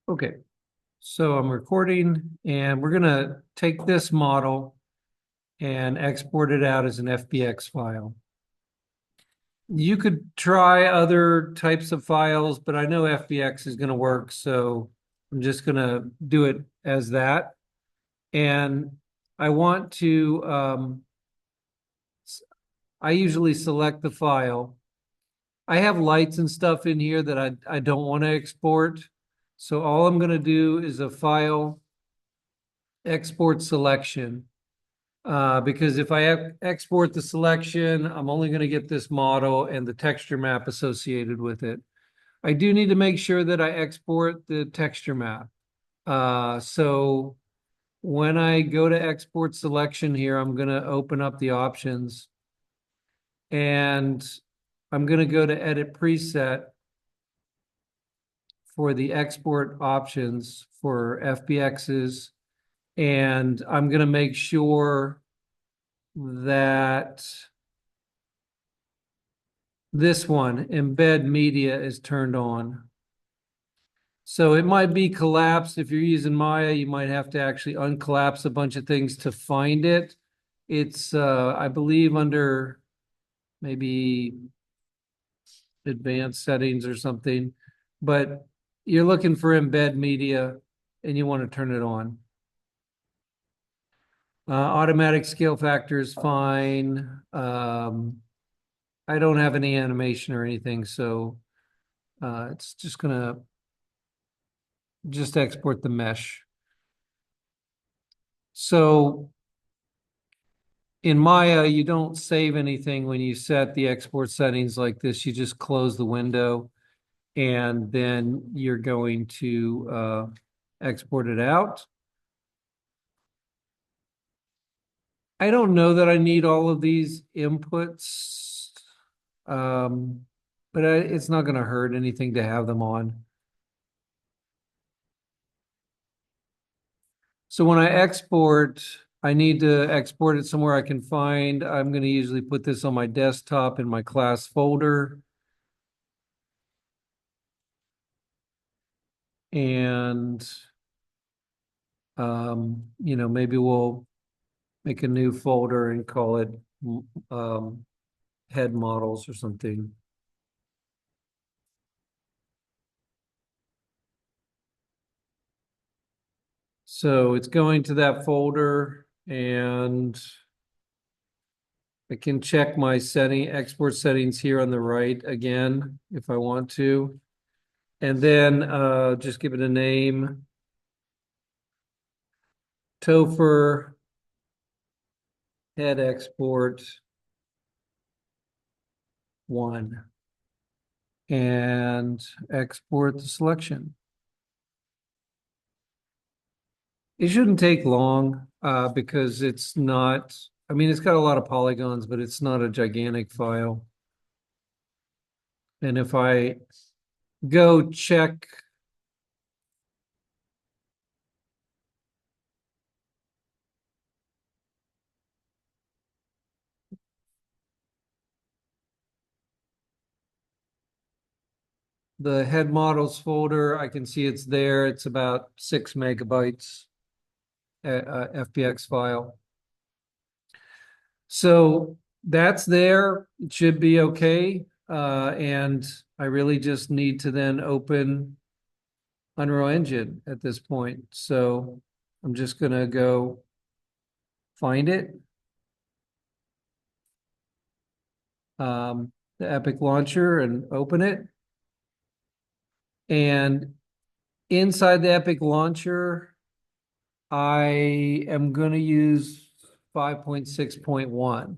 Okay, so I'm recording and we're gonna take this model and export it out as an FBX file. You could try other types of files, but I know FBX is gonna work, so I'm just gonna do it as that. And I want to, I usually select the file. I have lights and stuff in here that I don't want to export. So all I'm gonna do is a file export selection. Because if I export the selection, I'm only going to get this model and the texture map associated with it. I do need to make sure that I export the texture map. So when I go to export selection here, I'm going to open up the options and I'm going to go to edit preset for the export options for FBXs. And I'm going to make sure that this one, embed media, is turned on. So it might be collapsed. If you're using Maya, you might have to actually uncollapse a bunch of things to find it. It's, I believe, under maybe advanced settings or something, but you're looking for embed media and you want to turn it on. Automatic scale factor is fine. I don't have any animation or anything, so it's just gonna just export the mesh. So in Maya, you don't save anything when you set the export settings like this. You just close the window and then you're going to export it out. I don't know that I need all of these inputs, but it's not going to hurt anything to have them on. So when I export, I need to export it somewhere I can find. I'm going to usually put this on my desktop in my class folder. And, maybe we'll make a new folder and call it um, head models or something. So it's going to that folder and I can check my export settings here on the right again if I want to. And then just give it a name. Topher head export 1 and export the selection. It shouldn't take long because it's not, I mean, it's got a lot of polygons, but it's not a gigantic file. And if I go check the head models folder, I can see it's there. It's about 6 megabytes FBX file. So that's there. It should be okay. And I really just need to then open Unreal Engine at this point. So I'm just going to go find it. The Epic launcher and open it. And inside the Epic launcher, I am going to use 5.6.1.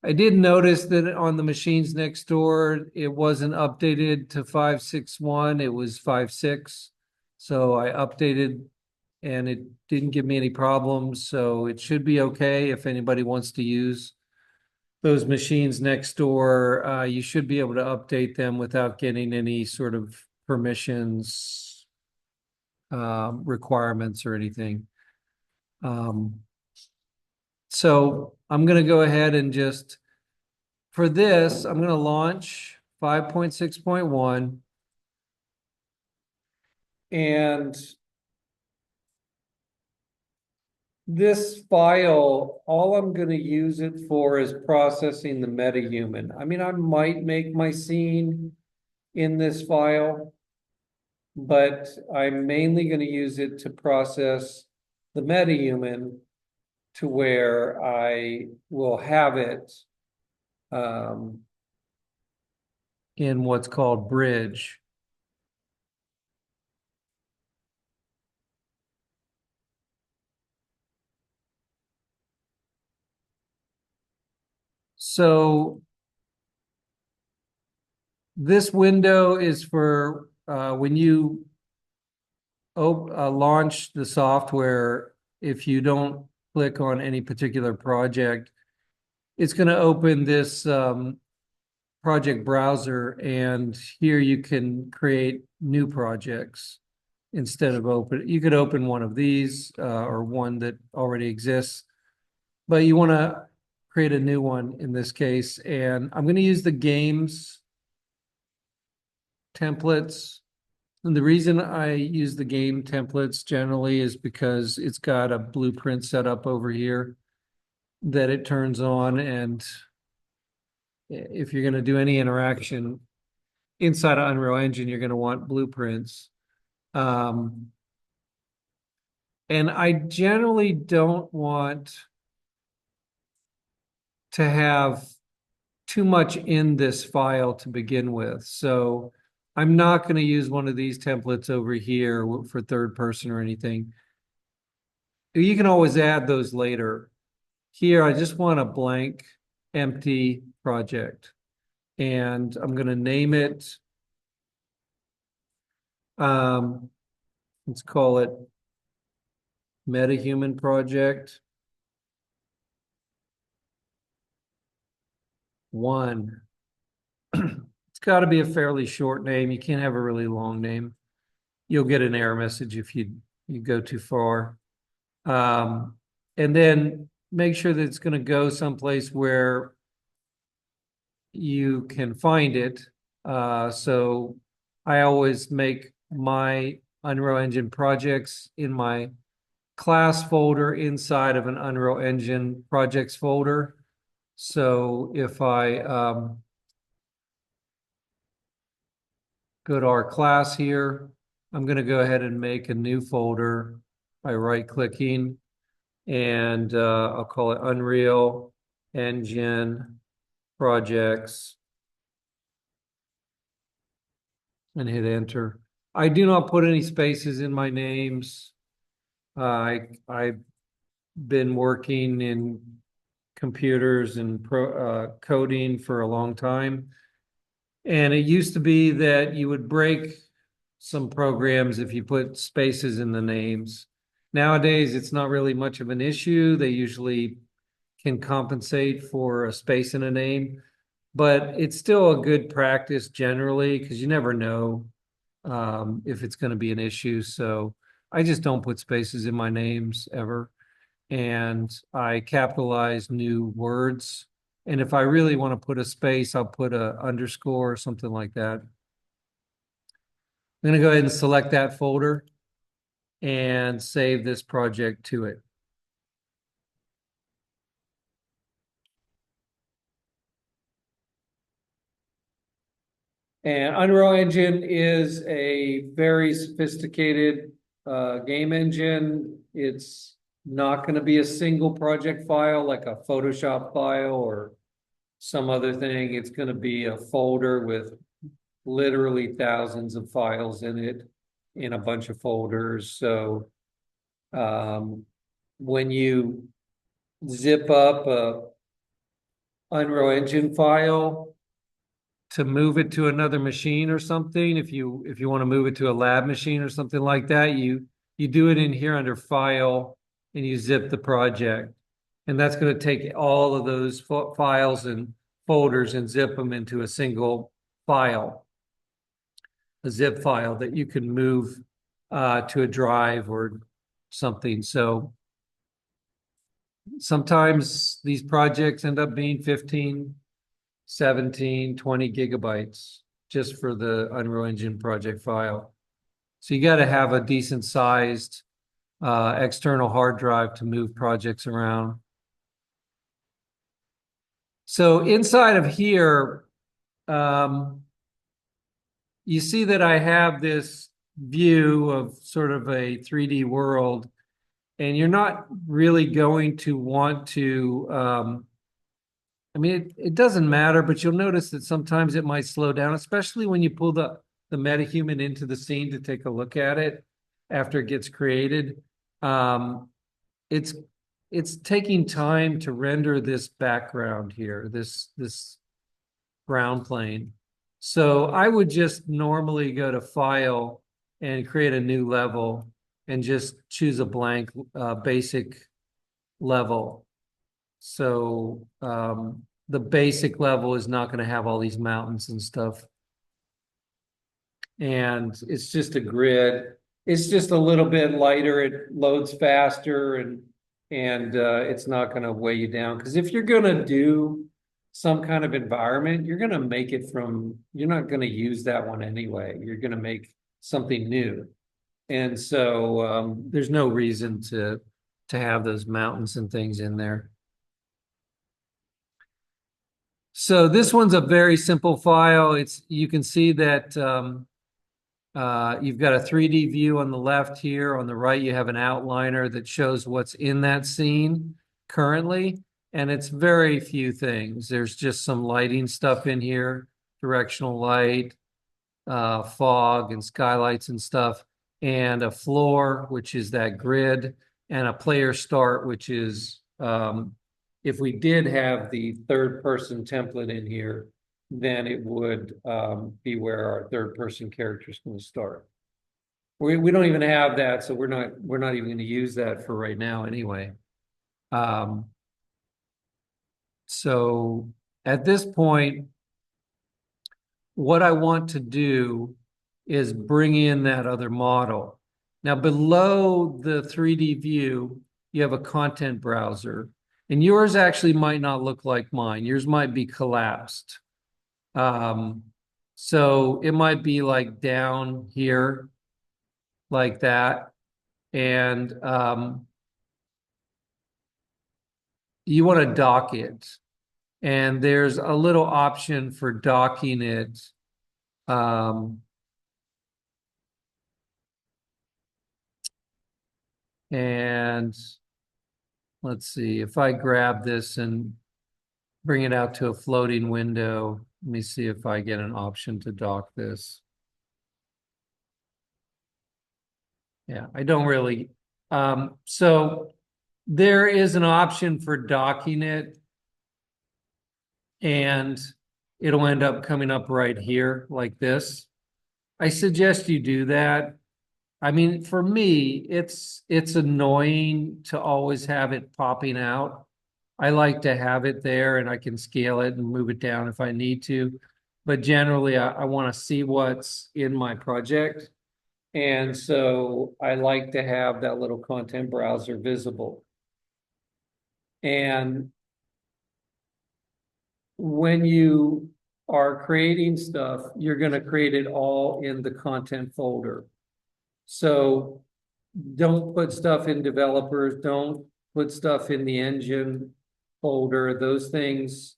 I did notice that on the machines next door, it wasn't updated to 5.6.1, it was 5.6. So I updated and it didn't give me any problems. So it should be okay if anybody wants to use those machines next door. You should be able to update them without getting any sort of permissions, requirements or anything. So I'm going to go ahead and just, for this, I'm going to launch 5.6.1. And this file, all I'm going to use it for is processing the MetaHuman. I mean, I might make my scene in this file, but I'm mainly going to use it to process the MetaHuman to where I will have it in what's called bridge. So this window is for when you launch the software. If you don't click on any particular project, it's going to open this project browser, and here you can create new projects instead of open. You could open one of these or one that already exists, but you want to create a new one in this case. And I'm going to use the games templates. And the reason I use the game templates generally is because it's got a blueprint set up over here that it turns on. And if you're going to do any interaction inside of Unreal Engine, you're going to want blueprints. And I generally don't want to have too much in this file to begin with. So I'm not going to use one of these templates over here for third person or anything. You can always add those later. Here, I just want a blank, empty project. And I'm going to name it, let's call it MetaHuman Project 1. It's got to be a fairly short name. You can't have a really long name. You'll get an error message if you go too far. And then make sure that it's going to go someplace where you can find it. So I always make my Unreal Engine projects in my class folder inside of an Unreal Engine projects folder. So if I go to our class here, I'm going to go ahead and make a new folder by right-clicking, and I'll call it Unreal Engine Projects and hit enter. I do not put any spaces in my names. I've been working in computers and coding for a long time. And it used to be that you would break some programs if you put spaces in the names. Nowadays, it's not really much of an issue. They usually can compensate for a space in a name, but it's still a good practice generally because you never know if it's going to be an issue. So I just don't put spaces in my names ever. And I capitalize new words. And if I really want to put a space, I'll put a underscore or something like that. I'm going to go ahead and select that folder and save this project to it. And Unreal Engine is a very sophisticated game engine. It's not going to be a single project file like a Photoshop file or some other thing. It's going to be a folder with literally thousands of files in it in a bunch of folders. So when you zip up a Unreal Engine file to move it to another machine or something, if you want to move it to a lab machine or something like that, you do it in here under File and you zip the project. And that's going to take all of those files and folders and zip them into a single file, a zip file that you can move to a drive or something. So sometimes these projects end up being 15, 17, 20 gigabytes just for the Unreal Engine project file. So you got to have a decent sized external hard drive to move projects around. So inside of here, you see that I have this view of sort of a 3D world, and you're not really going to want to, I mean, it doesn't matter, but you'll notice that sometimes it might slow down, especially when you pull the MetaHuman into the scene to take a look at it after it gets created. Um, it's it's taking time to render this background here, this ground plane. So I would just normally go to File and create a new level and just choose a blank basic level. So the basic level is not going to have all these mountains and stuff. And it's just a grid. It's just a little bit lighter. It loads faster and it's not going to weigh you down. Because if you're going to do some kind of environment, you're going to make it from, you're not going to use that one anyway. You're going to make something new. And so there's no reason to have those mountains and things in there. So this one's a very simple file. You can see that you've got a 3D view on the left here. On the right, you have an outliner that shows what's in that scene currently. And it's very few things. There's just some lighting stuff in here, directional light, fog and skylights and stuff, and a floor, which is that grid, and a player start, which is if we did have the third person template in here, then it would be where our third person character is going to start. We don't even have that, so we're not even going to use that for right now anyway. So at this point, what I want to do is bring in that other model. Now below the 3D view, you have a content browser, and yours actually might not look like mine. Yours might be collapsed. So it might be like down here, like that. And you want to dock it. And there's a little option for docking it. And let's see, if I grab this and bring it out to a floating window, let me see if I get an option to dock this. Yeah, I don't really. So there is an option for docking it, and it'll end up coming up right here like this. I suggest you do that. I mean, for me, it's annoying to always have it popping out. I like to have it there and I can scale it and move it down if I need to. But generally, I want to see what's in my project. And so I like to have that little content browser visible. And when you are creating stuff, you're going to create it all in the content folder. So don't put stuff in developers, don't put stuff in the engine folder, those things.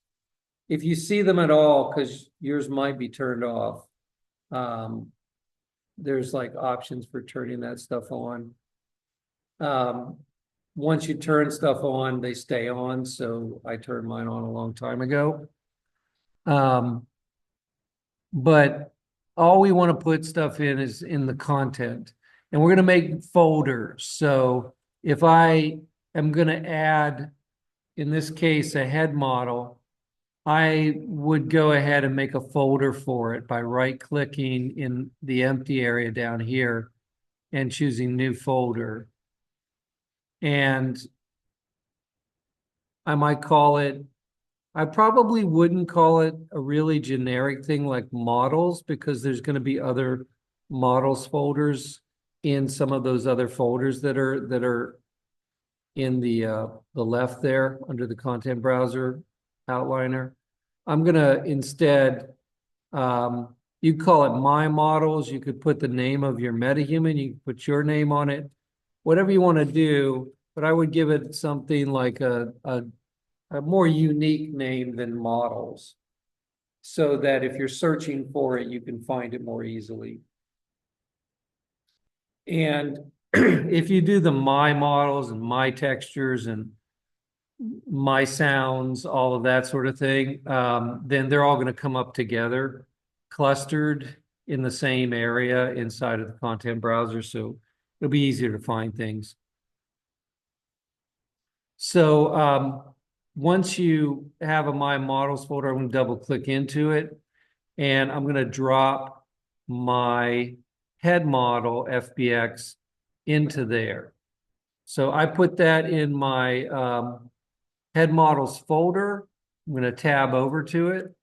If you see them at all, because yours might be turned off, there's like options for turning that stuff on. Once you turn stuff on, they stay on. So I turned mine on a long time ago. But all we want to put stuff in is in the content. And we're going to make folders. So if I am going to add, in this case, a head model, I would go ahead and make a folder for it by right-clicking in the empty area down here and choosing new folder. And I might call it, I probably wouldn't call it a really generic thing like models, because there's going to be other models folders in some of those other folders that are in the left there under the content browser outliner. I'm going to instead, I'm going to call it, I probably wouldn't call it a really generic thing like models, because there's going to be other models folders in some of those other folders that are in the left there under the content browser outliner. I'm going to instead, I'm going to You call it My Models. You could put the name of your MetaHuman. You can put your name on it, whatever you want to do. But I would give it something like a more unique name than Models, so that if you're searching for it, you can find it more easily. And if you do the My Models and My Textures and My Sounds, all of that sort of thing, then they're all going to come up together, clustered in the same area inside of the content browser. So it'll be easier to find things. So once you have a My Models folder, I'm going to double click into it, and I'm going to drop my head model FBX into there. So I put that in my head models folder. I'm going to tab over to it,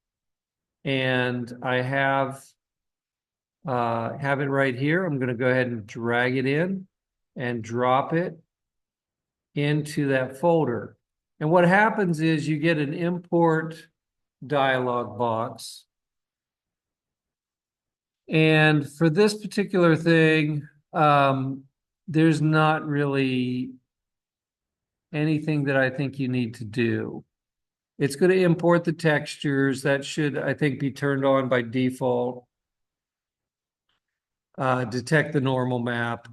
and I have it right here. I'm going to go ahead and drag it in and drop it into that folder. And what happens is you get an import dialog box. And for this particular thing, there's not really anything that I think you need to do. It's going to import the textures. That should, I think, be turned on by default. Detect the normal map.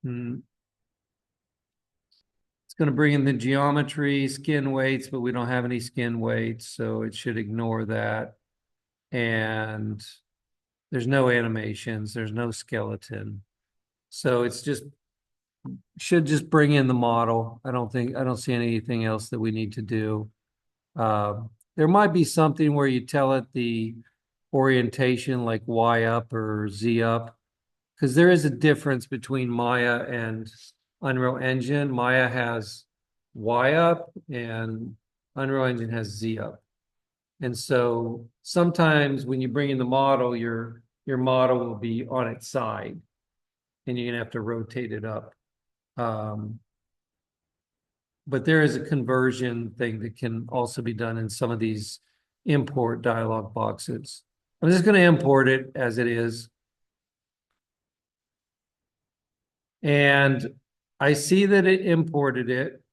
It's going to bring in the geometry, skin weights, but we don't have any skin weights, so it should ignore that. And there's no animations, there's no skeleton. So it's just, should just bring in the model. I don't see anything else that we need to do. There might be something where you tell it the orientation, like Y up or Z up, because there is a difference between Maya and Unreal Engine. Maya has Y up and Unreal Engine has Z up. And so sometimes when you bring in the model, your model will be on its side, and you're gonna have to rotate it up. But there is a conversion thing that can also be done in some of these import dialog boxes. I'm just going to import it as it is. And I see that it imported it.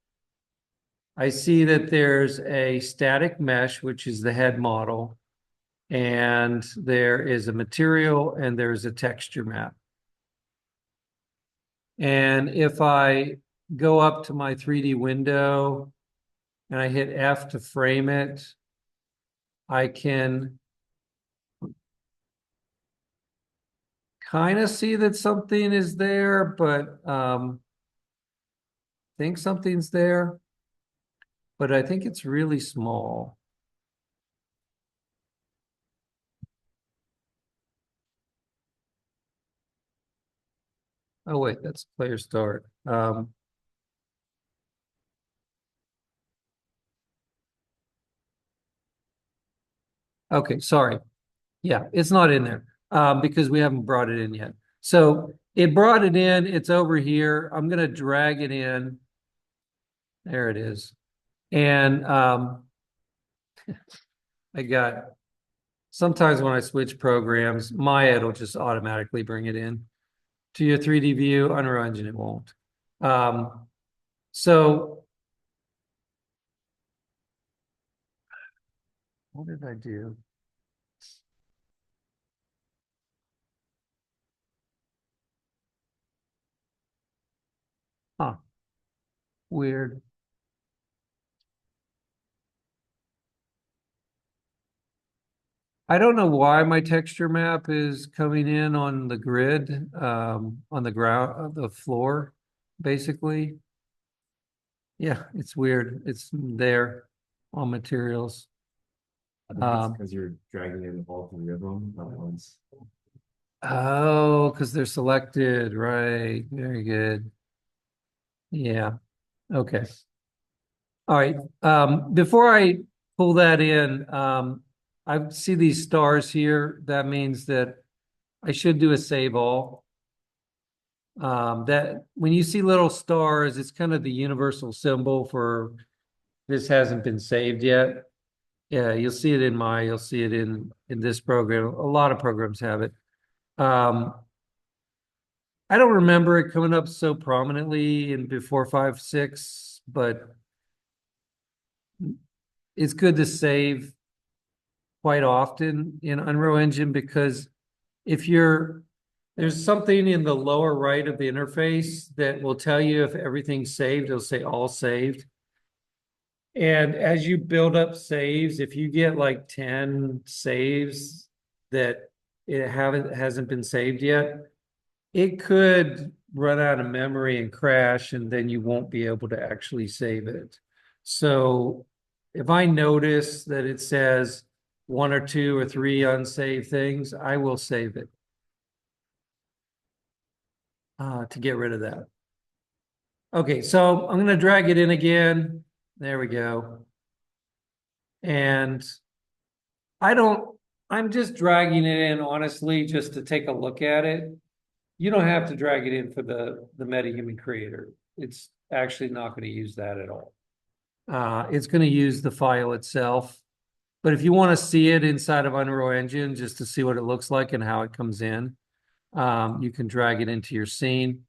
I see that there's a static mesh, which is the head model, and there is a material, and there's a texture map. And if I go up to my 3D window and I hit F to frame it, I can kind of see that something is there, but think something's there, but I think it's really small. Oh wait, that's player start. Okay, sorry. Yeah, it's not in there because we haven't brought it in yet. So it brought it in, it's over here. I'm gonna drag it in. There it is. And I got, sometimes when I switch programs, Maya will just automatically bring it in to your 3D view. Unreal Engine, it won't. So what did I do? Huh, weird. I don't know why my texture map is coming in on the grid, on the ground, the floor, basically. Yeah, it's weird. It's there on materials. I think it's because you're dragging in all three of them at once. Oh, because they're selected, right? Very good. Yeah. Okay. All right. Before I pull that in, I see these stars here. That means that I should do a save all. That when you see little stars, it's kind of the universal symbol for this hasn't been saved yet. Yeah, you'll see it you'll see it in this program. A lot of programs have it. I don't remember it coming up so prominently in before 5.6, but it's good to save quite often in Unreal Engine because if there's something in the lower right of the interface that will tell you if everything's saved. It'll say all saved. And as you build up saves, if you get like 10 saves that it hasn't been saved yet, it could run out of memory and crash, and then you won't be able to actually save it. So if I notice that it says one or two or three unsaved things, I will save it to get rid of that. Okay, so I'm going to drag it in again. There we go. And I'm just dragging it in, honestly, just to take a look at it. You don't have to drag it in for the MetaHuman creator. It's actually not going to use that at all. It's going to use the file itself. But if you want to see it inside of Unreal Engine, just to see what it looks like and how it comes in, you can drag it into your scene.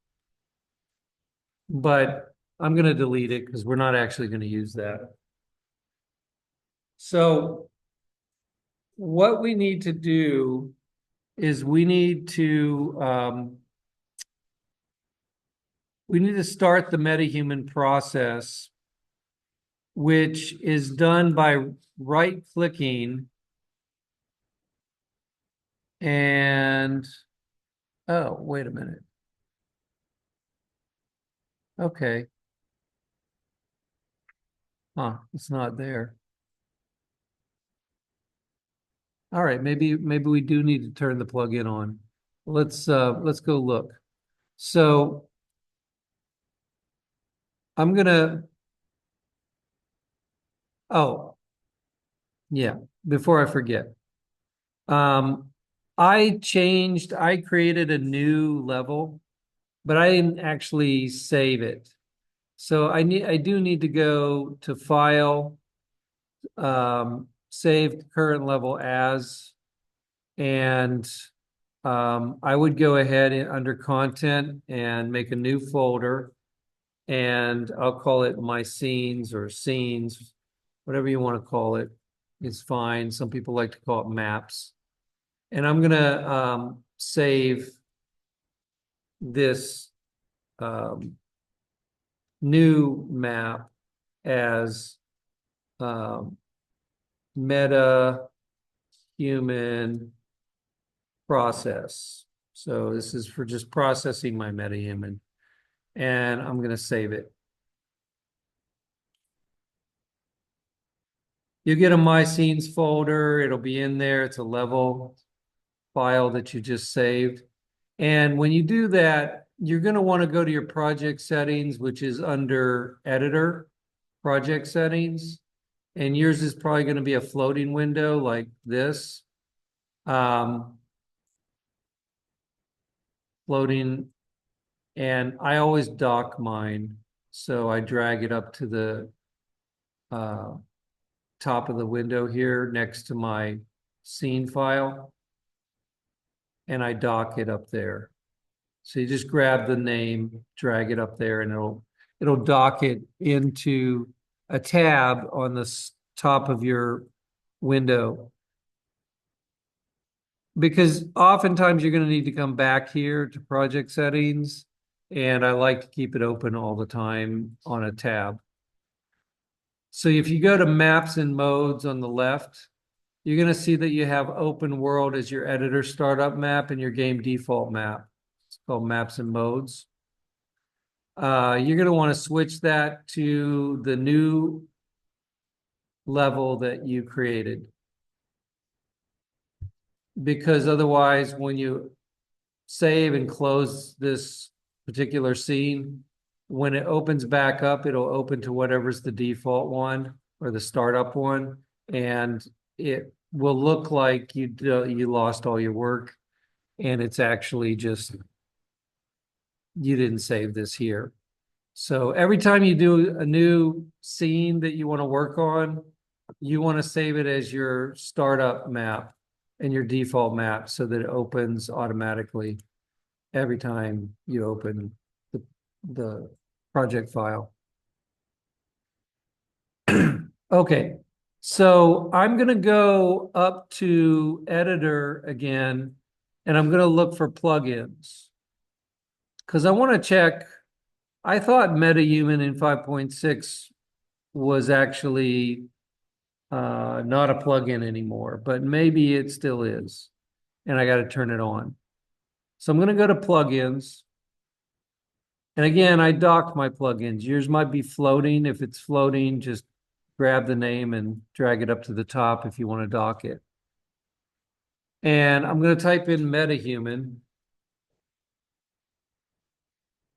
But I'm going to delete it because we're not actually going to use that. So what we need to do is we need to start the MetaHuman process, which is done by right-clicking and, oh, wait a minute. Okay. It's not there. All right, maybe we do need to turn the plugin on. Let's go look. So I'm gonna, oh, yeah, before I forget. I created a new level, but I didn't actually save it. So I do need to go to File, Save Current Level As, and I would go ahead under Content and make a new folder, and I'll call it My Scenes or Scenes, whatever you want to call it. It's fine. Some people like to call it Maps. And I'm gonna save this new map as MetaHuman process. So this is for just processing my MetaHuman, and I'm going to save it. You get a My Scenes folder. It'll be in there. It's a level file that you just saved. And when you do that, you're going to want to go to your project settings, which is under Editor, Project Settings. And yours is probably going to be a floating window like this. Floating. And I always dock mine. So I drag it up to the top of the window here next to my scene file. And I dock it up there. So you just grab the name, drag it up there, and it'll dock it into a tab on the top of your window. Because oftentimes you're going to need to come back here to project settings, and I like to keep it open all the time on a tab. So if you go to Maps and Modes on the left, you're going to see that you have Open World as your editor startup map and your game default map. It's called Maps and Modes. You're going to want to switch that to the new level that you created. Because otherwise, when you save and close this particular scene, when it opens back up, it'll open to whatever's the default one or the startup one, and it will look like you lost all your work, and it's actually just you didn't save this here. So every time you do a new scene that you want to work on, you want to save it as your startup map and your default map so that it opens automatically every time you open the project file. Okay, so I'm going to go up to editor again, and I'm going to look for plugins because I want to check. I thought MetaHuman in 5.6 was actually not a plugin anymore, but maybe it still is, and I got to turn it on. So I'm going to go to plugins. And again, I docked my plugins. Yours might be floating. If it's floating, just grab the name and drag it up to the top if you want to dock it. And I'm going to type in MetaHuman.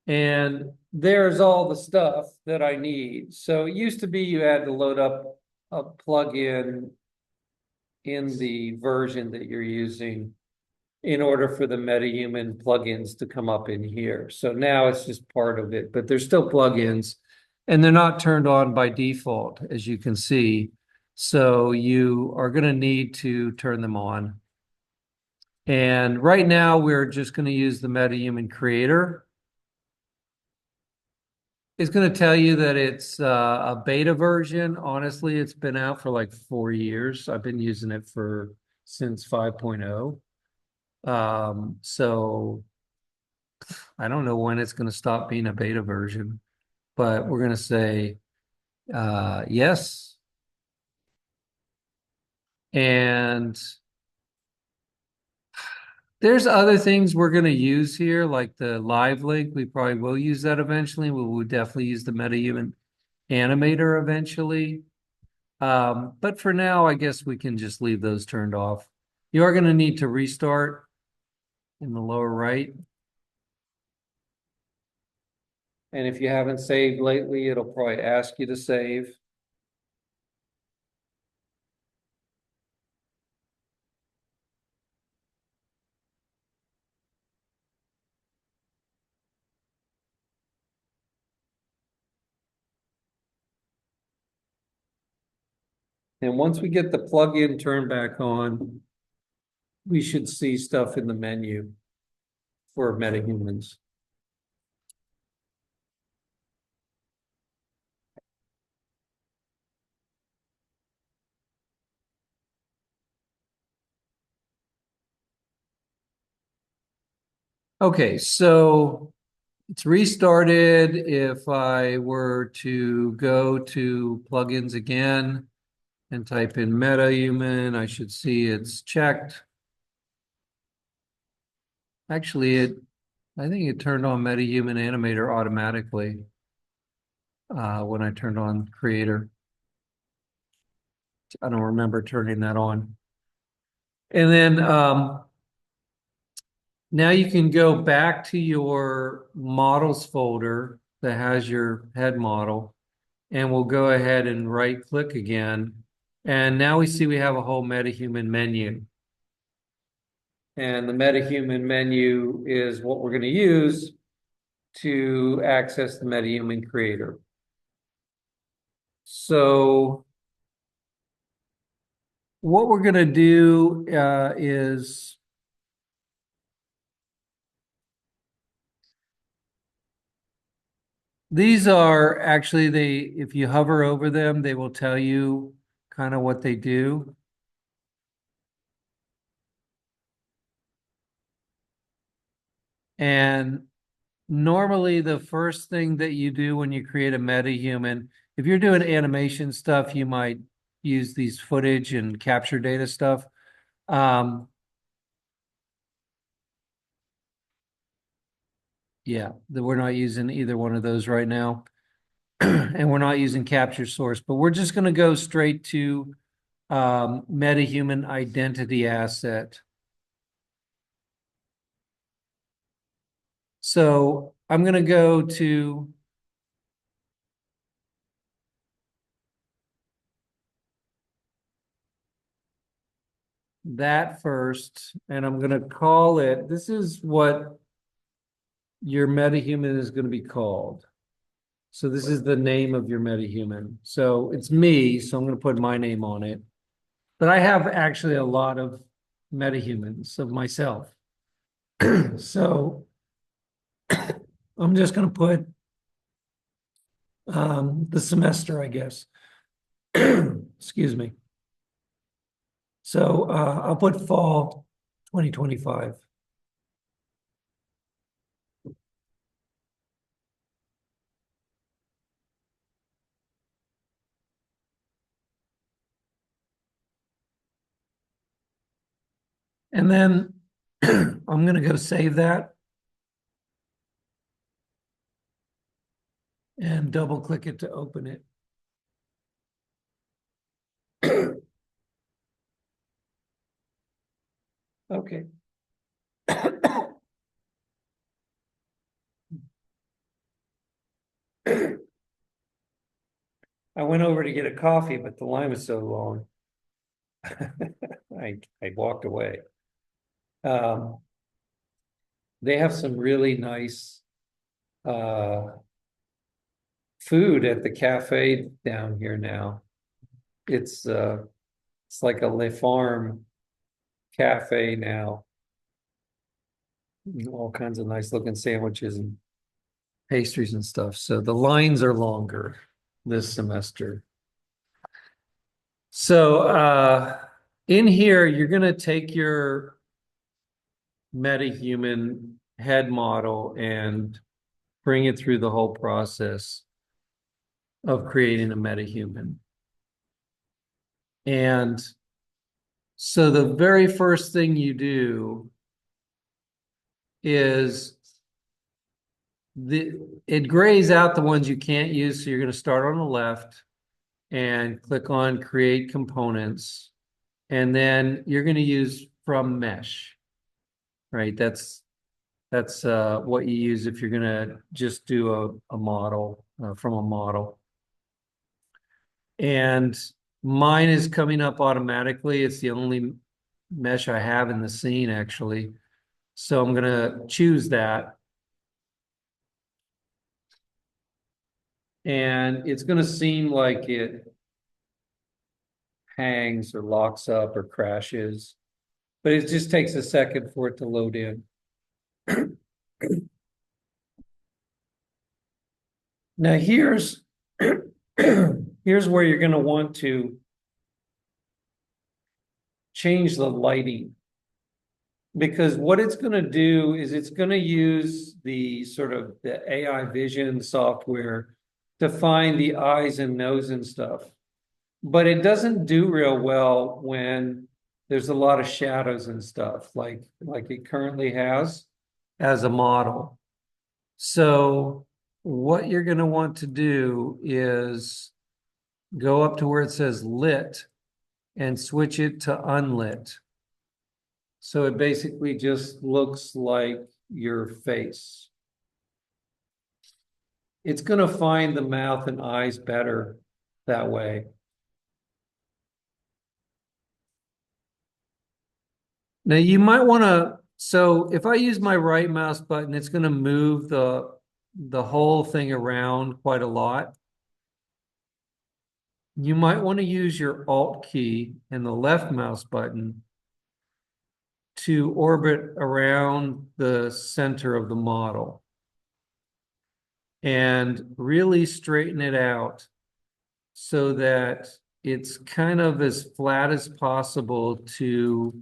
And there's all the stuff that I need. So it used to be you had to load up a plugin in the version that you're using in order for the MetaHuman plugins to come up in here. So now it's just part of it, but there's still plugins and they're not turned on by default, as you can see. So you are going to need to turn them on. And right now we're just going to use the MetaHuman creator. It's going to tell you that it's a beta version. Honestly, it's been out for like 4 years. I've been using it since 5.0. So I don't know when it's going to stop being a beta version, but we're going to say yes. And there's other things we're going to use here, like the live link. We probably will use that eventually. We will definitely use the MetaHuman animator eventually. But for now, I guess we can just leave those turned off. You are going to need to restart in the lower right. And if you haven't saved lately, it'll probably ask you to save. And once we get the plugin turned back on, we should see stuff in the menu for MetaHumans. Okay, so it's restarted. If I were to go to plugins again and type in MetaHuman, I should see it's checked. Actually, I think it turned on MetaHuman Animator automatically when I turned on Creator. I don't remember turning that on. And then now you can go back to your models folder that has your head model, and we'll go ahead and right click again. And now we see we have a whole MetaHuman menu. And the MetaHuman menu is what we're going to use to access the MetaHuman creator. So what we're going to do is these are actually if you hover over them, they will tell you kind of what they do. And normally the first thing that you do when you create a MetaHuman, if you're doing animation stuff, you might use these footage and capture data stuff. Yeah, we're not using either one of those right now. And we're not using capture source, but we're just going to go straight to MetaHuman identity asset. So I'm going to go to that first, and I'm going to call it, this is what your MetaHuman is going to be called. So this is the name of your MetaHuman. So it's me, so I'm going to put my name on it. But I have actually a lot of MetaHumans of myself. So I'm just going to put the semester, I guess. Excuse me. So I'll put fall 2025. And then I'm going to go save that and double click it to open it. Okay. I went over to get a coffee, but the line was so long. I walked away. They have some really nice food at the cafe down here now. It's like a Le Farm cafe now. All kinds of nice looking sandwiches and pastries and stuff. So the lines are longer this semester. So in here, you're going to take your MetaHuman head model and bring it through the whole process of creating a MetaHuman. And so the very first thing you do is it grays out the ones you can't use. So you're going to start on the left and click on Create Components. And then you're going to use from Mesh, right? That's what you use if you're going to just do a model from a model. And mine is coming up automatically. It's the only mesh I have in the scene, actually. So I'm going to choose that. And it's going to seem like it hangs or locks up or crashes, but it just takes a second for it to load in. Now here's where you're going to want to change the lighting, because what it's going to do is it's going to use the sort of the AI vision software to find the eyes and nose and stuff. But it doesn't do real well when there's a lot of shadows and stuff like it currently has as a model. So what you're going to want to do is go up to where it says lit and switch it to unlit. So it basically just looks like your face. It's going to find the mouth and eyes better that way. Now you might want to, so if I use my right mouse button, it's going to move the whole thing around quite a lot. You might want to use your Alt key and the left mouse button to orbit around the center of the model and really straighten it out so that it's kind of as flat as possible to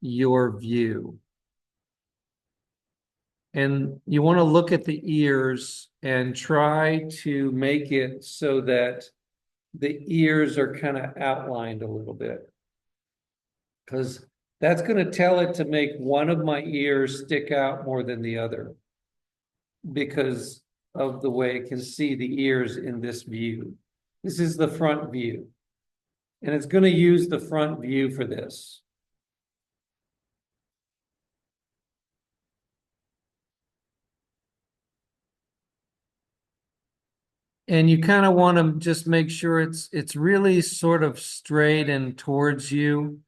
your view. And you want to look at the ears and try to make it so that the ears are kind of outlined a little bit, because that's going to tell it to make one of my ears stick out more than the other because of the way it can see the ears in this view. This is the front view, and it's going to use the front view for this. And you kind of want to just make sure it's really sort of straight and towards you.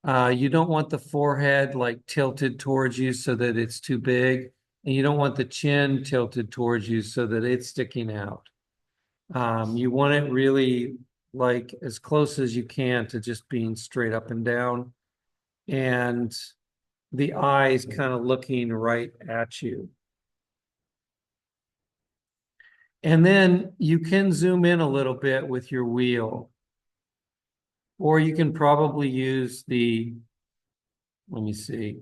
You don't want the forehead like tilted towards you so that it's too big, and you don't want the chin tilted towards you so that it's sticking out. You want it really like as close as you can to just being straight up and down. And the eyes kind of looking right at you. And then you can zoom in a little bit with your wheel, or you can probably use let me see.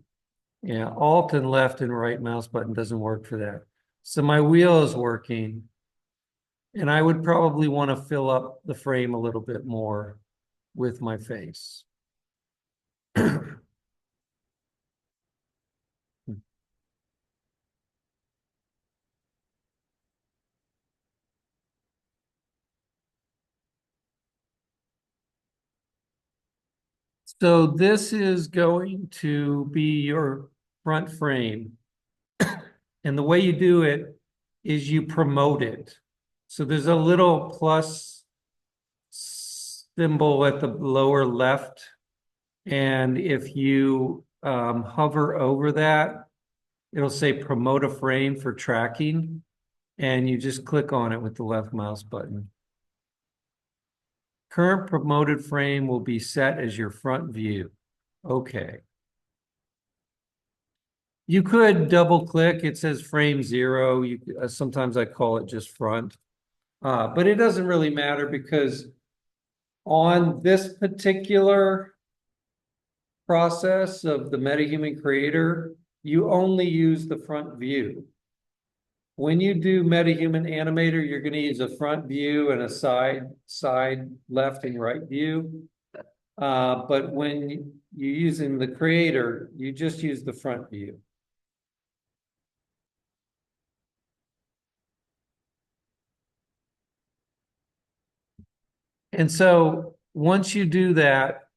Yeah, Alt and left and right mouse button doesn't work for that. So my wheel is working, and I would probably want to fill up the frame a little bit more with my face. So this is going to be your front frame. And the way you do it is you promote it. So there's a little plus symbol at the lower left. And if you hover over that, it'll say promote a frame for tracking. And you just click on it with the left mouse button. Current promoted frame will be set as your front view. Okay. You could double click. It says frame 0. Sometimes I call it just front. But it doesn't really matter because on this particular process of the MetaHuman creator, you only use the front view. When you do MetaHuman Animator, you're going to use a front view and a side left and right view. But when you're using the creator, you just use the front view. And so once you do that,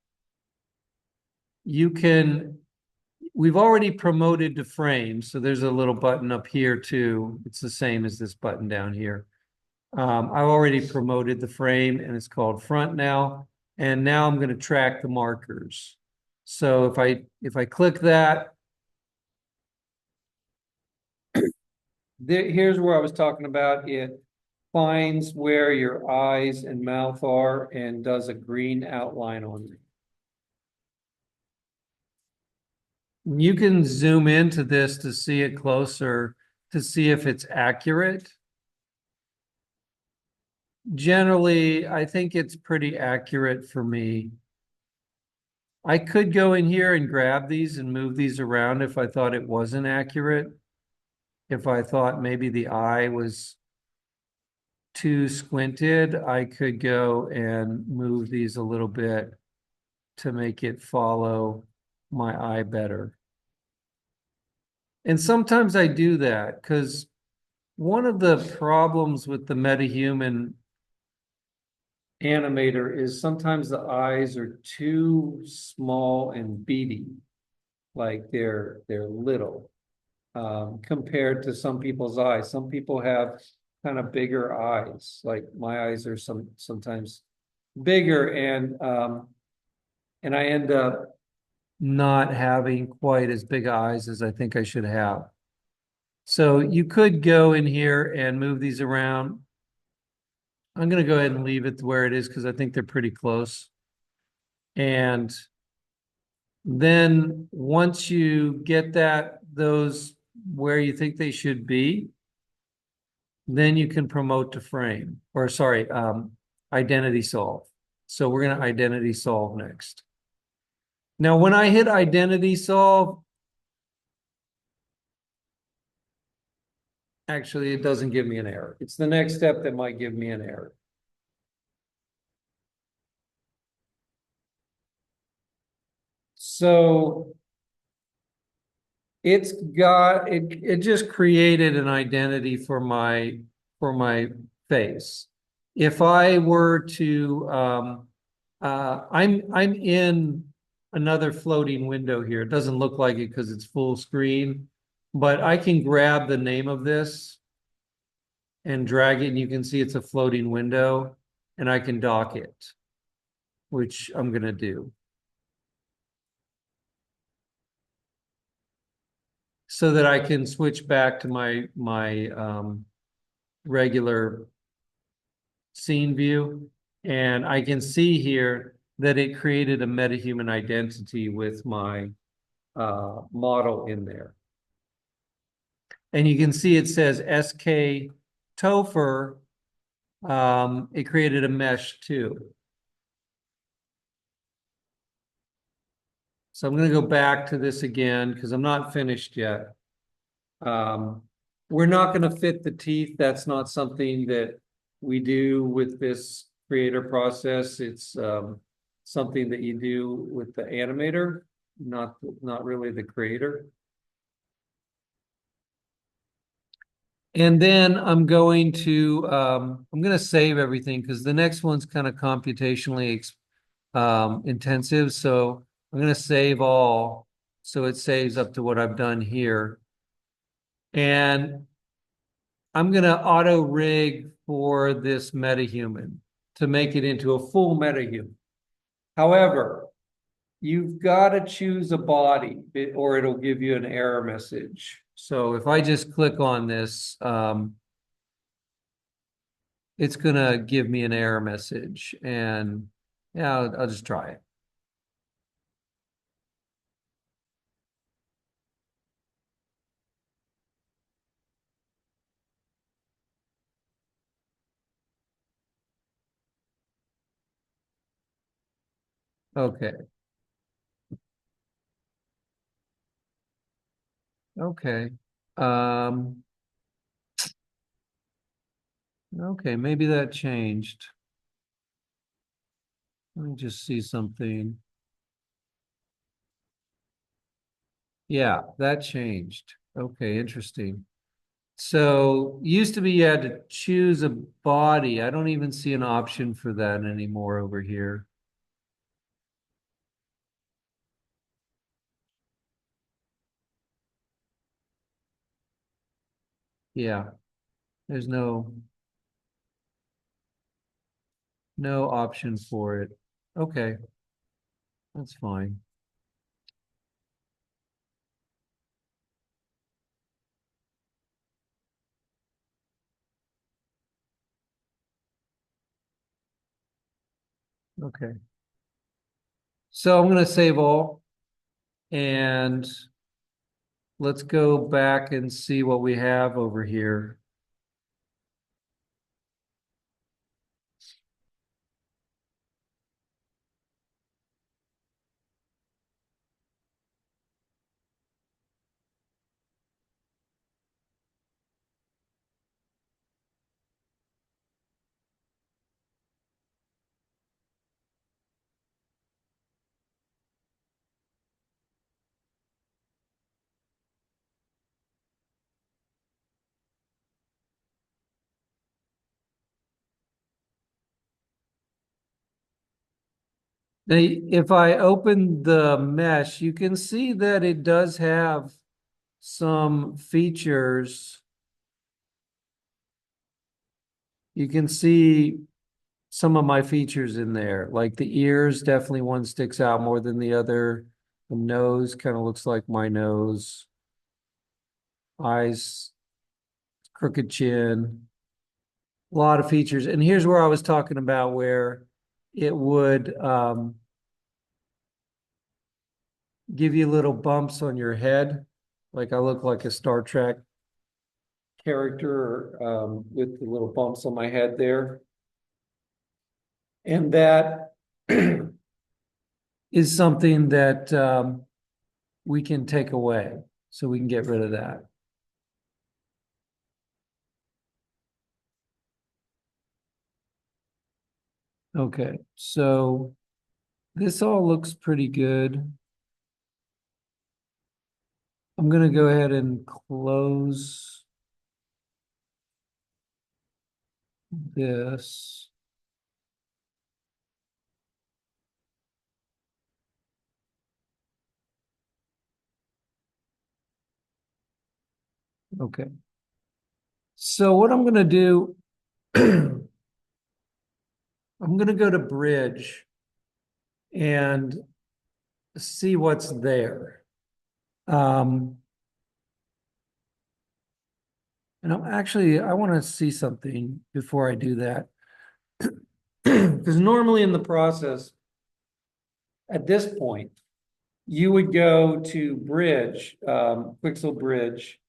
we've already promoted to frame. So there's a little button up here too. It's the same as this button down here. I've already promoted the frame and it's called front now. And now I'm going to track the markers. So if I click that, here's where I was talking about. It finds where your eyes and mouth are and does a green outline on it. You can zoom into this to see it closer, to see if it's accurate. Generally, I think it's pretty accurate for me. I could go in here and grab these and move these around if I thought it wasn't accurate. If I thought maybe the eye was too squinted, I could go and move these a little bit to make it follow my eye better. And sometimes I do that because one of the problems with the MetaHuman animator is sometimes the eyes are too small and beady, like they're little compared to some people's eyes. Some people have kind of bigger eyes, like my eyes are sometimes bigger, and I end up not having quite as big eyes as I think I should have. So you could go in here and move these around. I'm going to go ahead and leave it where it is because I think they're pretty close. And then once you get those where you think they should be, then you can promote to frame, or sorry, identity solve. So we're going to identity solve next. Now, when I hit identity solve, actually, it doesn't give me an error. It's the next step that might give me an error. So it just created an identity for my face. If I were to I'm in another floating window here. It doesn't look like it because it's full screen, but I can grab the name of this and drag it, and you can see it's a floating window, and I can dock it, which I'm going to do. So that I can switch back to my regular scene view. And I can see here that it created a MetaHuman identity with my model in there. And you can see it says SK Topher. It created a mesh too. So I'm going to go back to this again because I'm not finished yet. We're not going to fit the teeth. That's not something that we do with this creator process. It's something that you do with the animator, not really the creator. And then I'm going to save everything because the next one's kind of computationally intensive. So I'm going to save all. So it saves up to what I've done here. And I'm going to auto rig for this MetaHuman to make it into a full MetaHuman. However, you've got to choose a body or it'll give you an error message. So if I just click on this, it's going to give me an error message. And yeah, I'll just try it. Okay. Okay. Um, okay, maybe that changed. Let me just see something. Yeah, that changed. Okay, interesting. So used to be you had to choose a body. I don't even see an option for that anymore over here. Yeah, there's no option for it. Okay, that's fine. Okay. So I'm gonna save all and let's go back and see what we have over here. Now, if I open the mesh, you can see that it does have some features. You can see some of my features in there, like the ears, definitely one sticks out more than the other. The nose kind of looks like my nose. Eyes, crooked chin, a lot of features. And here's where I was talking about where it would give you little bumps on your head. Like I look like a Star Trek character with the little bumps on my head there. And that is something that we can take away. So we can get rid of that. Okay, so this all looks pretty good. I'm going to go ahead and close this. Okay. So what I'm going to do, I'm going to go to Bridge and see what's there. And I want to see something before I do that. Because normally in the process, at this point, you would go to Bridge, Quixel Bridge,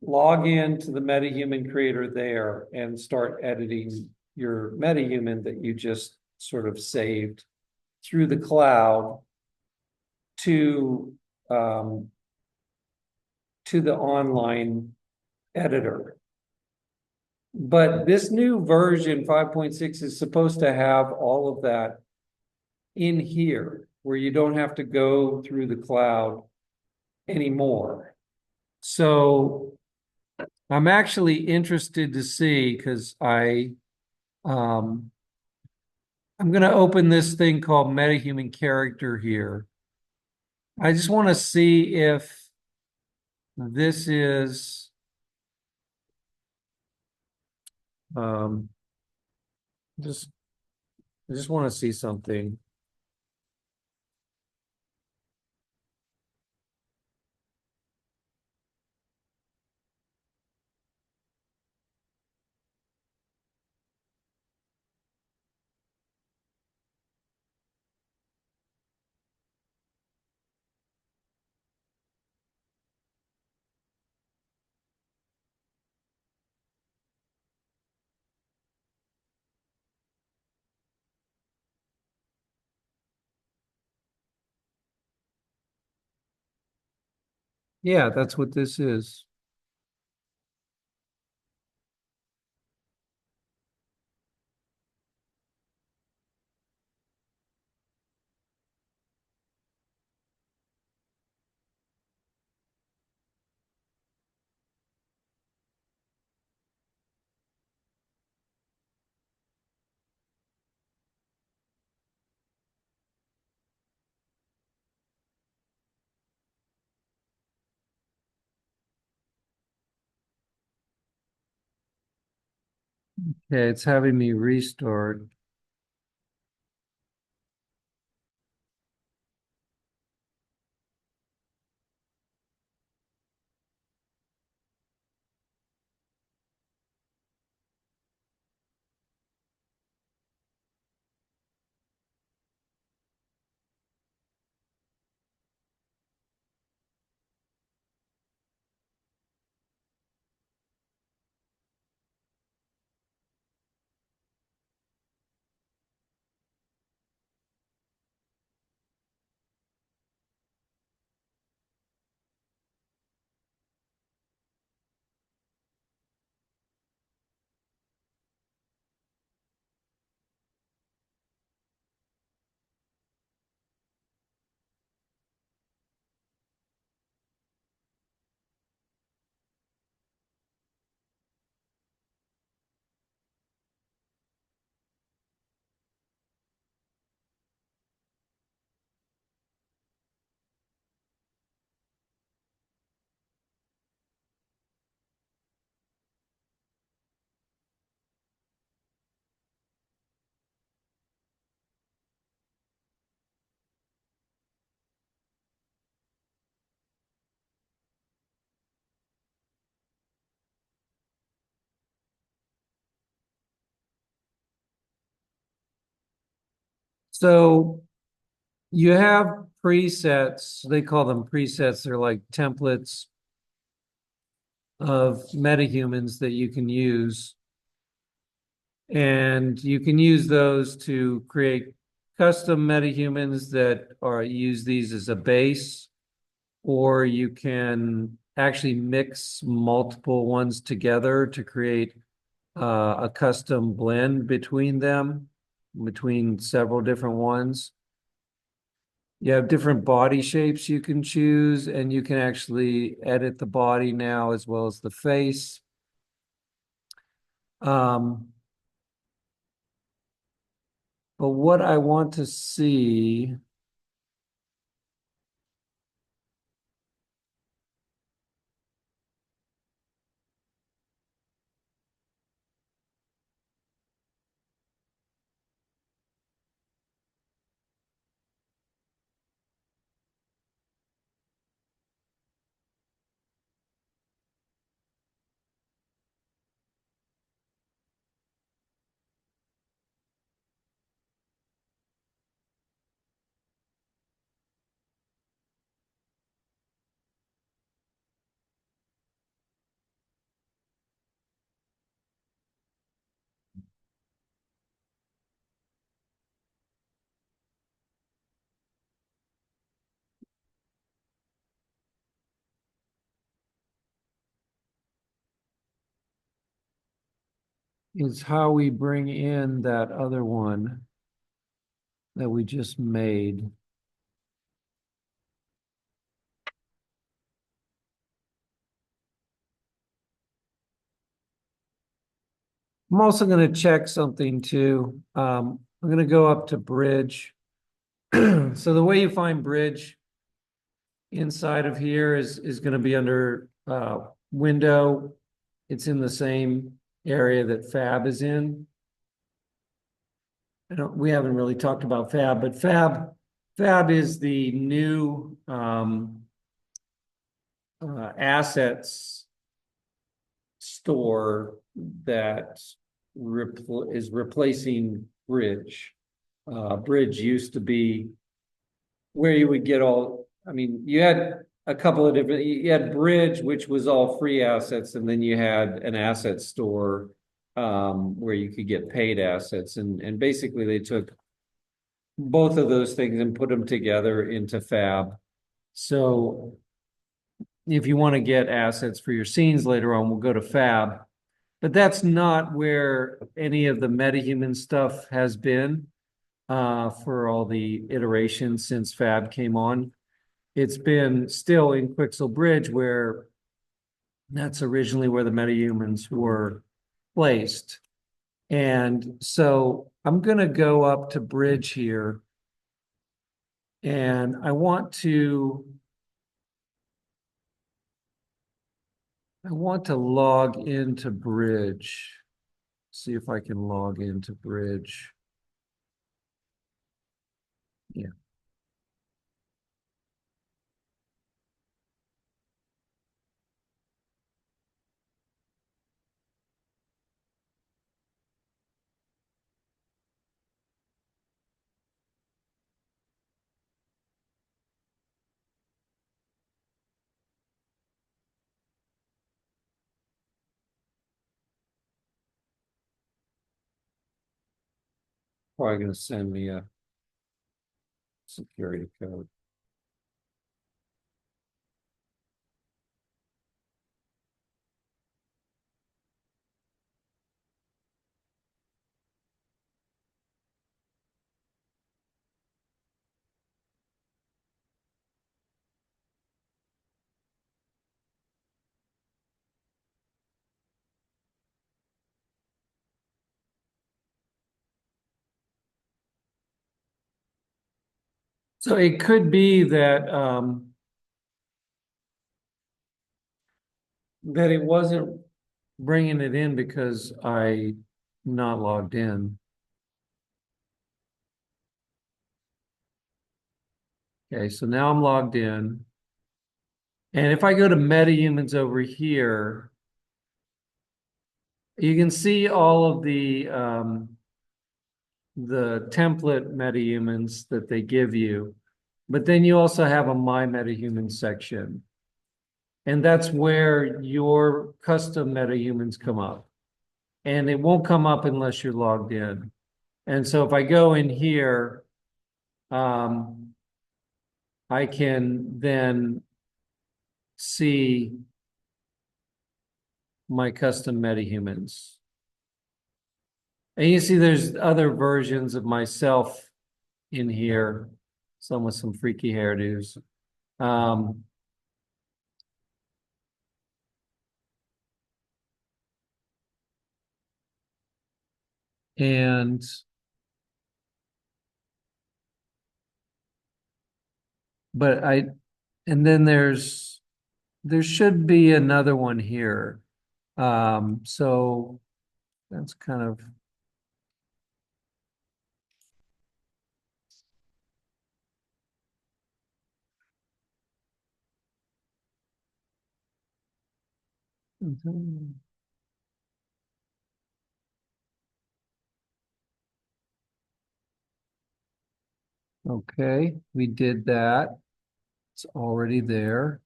log in to the MetaHuman creator there and start editing your MetaHuman that you just sort of saved through the cloud to the online editor. But this new version 5.6 is supposed to have all of that in here where you don't have to go through the cloud anymore. So I'm actually interested to see because I'm going to open this thing called MetaHuman Character here. I just want to see if this is um, just I just want to see something. Yeah, that's what this is. Okay, it's having me restart. So you have presets, they call them presets, they're like templates of metahumans that you can use. And you can use those to create custom metahumans that are use these as a base, or you can actually mix multiple ones together to create a custom blend between them, between several different ones. You have different body shapes you can choose, and you can actually edit the body now as well as the face. Um, but what I want to see, is how we bring in that other one that we just made. I'm also going to check something too. I'm going to go up to bridge. So the way you find bridge inside of here is going to be under window. It's in the same area that Fab is in. We haven't really talked about Fab, but Fab is the new assets store that is replacing Bridge. Bridge used to be where you would get you had a couple of different, you had Bridge, which was all free assets, and then you had an asset store where you could get paid assets. And basically they took both of those things and put them together into Fab. So if you want to get assets for your scenes later on, we'll go to Fab. But that's not where any of the MetaHuman stuff has been for all the iterations since Fab came on. It's been still in Quixel Bridge, where that's originally where the MetaHumans were placed. And so I'm going to go up to Bridge here. And I want to log into Bridge. See if I can log into Bridge. Yeah. Probably going to send me a security code. So it could be that that it wasn't bringing it in because I not logged in. Okay, so now I'm logged in. And if I go to MetaHumans over here, you can see all of the template MetaHumans that they give you. But then you also have a My MetaHuman section. And that's where your custom MetaHumans come up. And it won't come up unless you're logged in. And so if I go in here, I can then see my custom MetaHumans. And you see there's other versions of myself in here, some with some freaky hairdos. And and then there should be another one here. So that's kind of, okay, we did that. It's already there.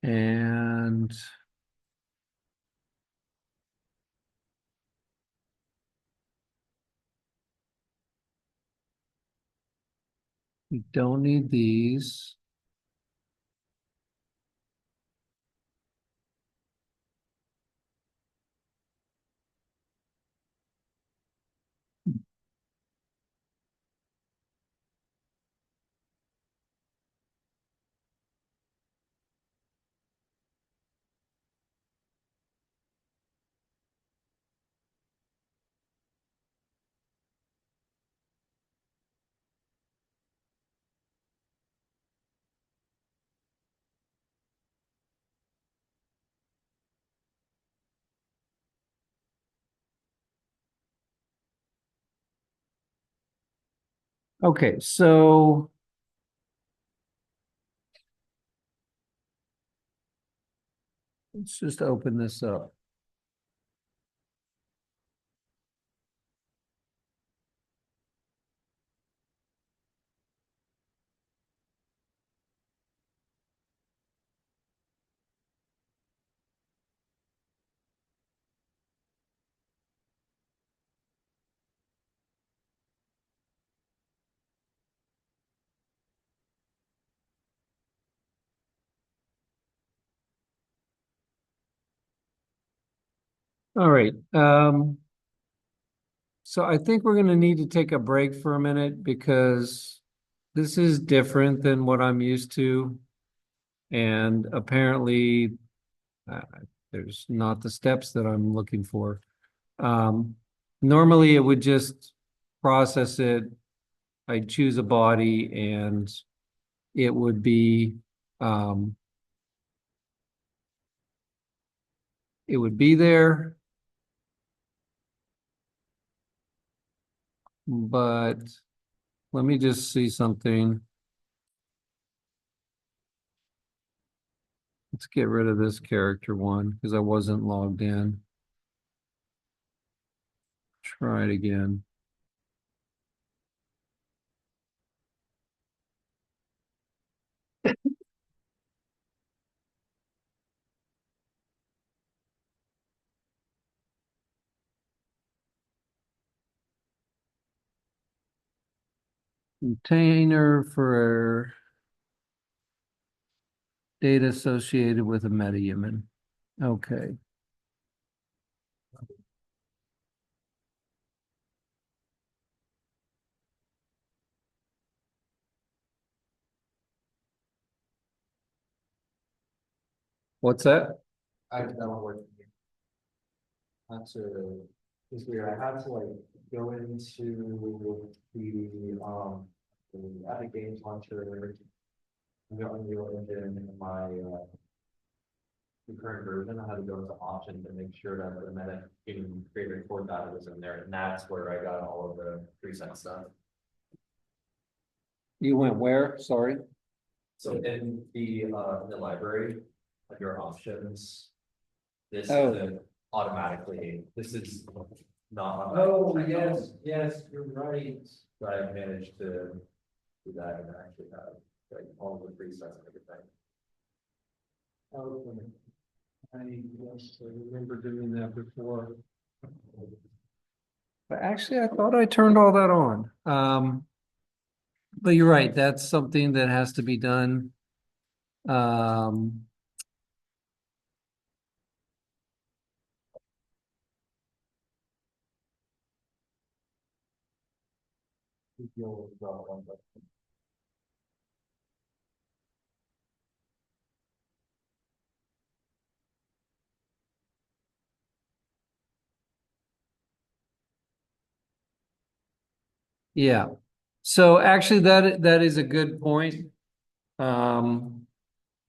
And we don't need these. Okay, so let's just open this up. All right. So I think we're going to need to take a break for a minute because this is different than what I'm used to. And apparently, uh, there's not the steps that I'm looking for. Um, Normally, it would just process it. I'd choose a body and it would be um, it would be there, but let me just see something. Let's get rid of this character one because I wasn't logged in. Try it again. Container for data associated with a MetaHuman. Okay. What's that? I don't work. That's it's weird. I had to like go into the Epic Games launcher, and go Unreal Engine in my the current version. I had to go into options and make sure that the MetaHuman creator core data was in there, and that's where I got all of the preset stuff. You went where? Sorry. So in the library, like your options, this Oh. automatically, this is not. Oh, yes, you're right. But I managed to do that and actually have like all of the presets and everything. Okay. Yes, I remember doing that before. But actually, I thought I turned all that on. But you're right, that's something that has to be done. Um, yeah. So actually, that is a good point. Um,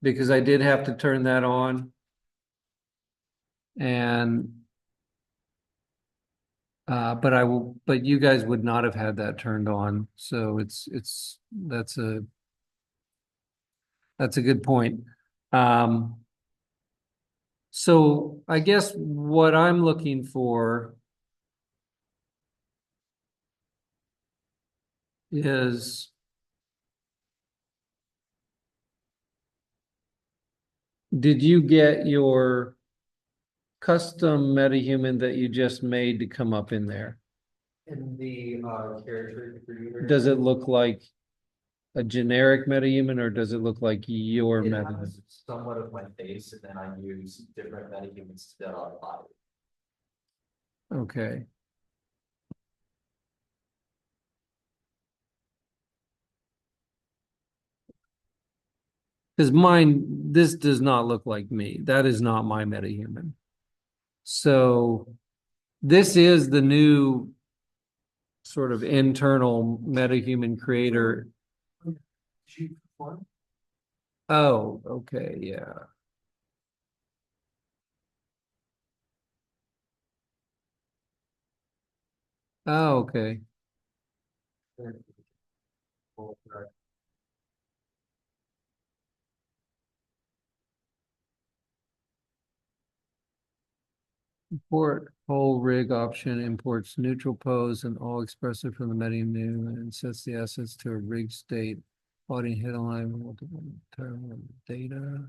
because I did have to turn that on. And but but you guys would not have had that turned on. So that's a good point. Um, so I guess what I'm looking for is did you get your custom MetaHuman that you just made to come up in there? In the character creator. Does it look like a generic MetaHuman or does it look like your It MetaHuman? has somewhat of my face, and then I use different metahumans to build out a body. Okay. Because this does not look like me. That is not my MetaHuman. So this is the new sort of internal MetaHuman creator. Oh, okay, yeah. Oh, okay. Import whole rig option imports neutral pose and all expressive from the menu and sets the assets to a rig state. Plotting headline multiple term data.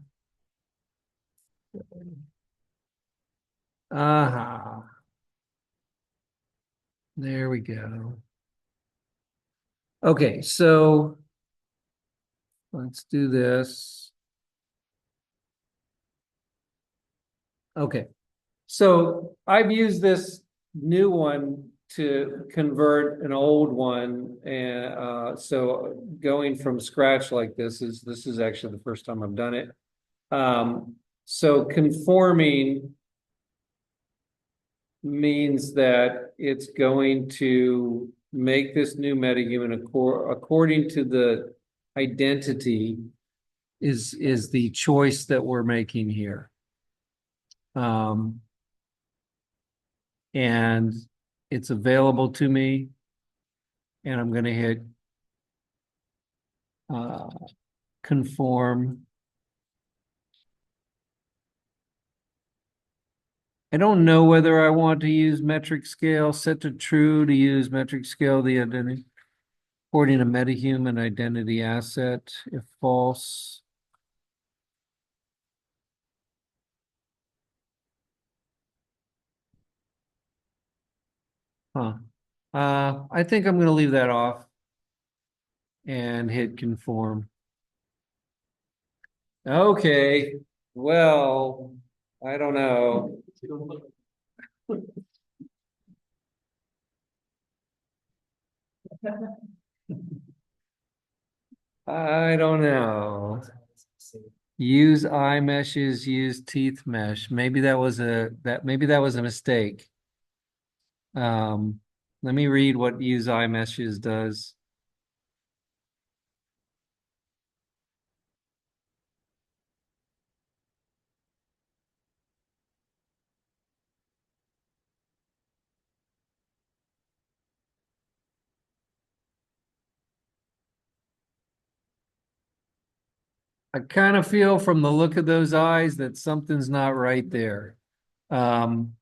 Aha. There we go. Okay, so let's do this. Okay, so I've used this new one to convert an old one, and so going from scratch like this is actually the first time I've done it. So conforming means that it's going to make this new metahuman according to the identity is the choice that we're making here. And it's available to me, and I'm going to hit conform. I don't know whether I want to use metric scale, set to true to use metric scale, the identity, according to MetaHuman identity asset, if false. Huh. I think I'm going to leave that off and hit conform. Okay, well, I don't know. I don't know. Use eye meshes, use teeth mesh. Maybe that was a mistake. Let me read what use eye meshes does. I kind of feel from the look of those eyes that something's not right there. I'm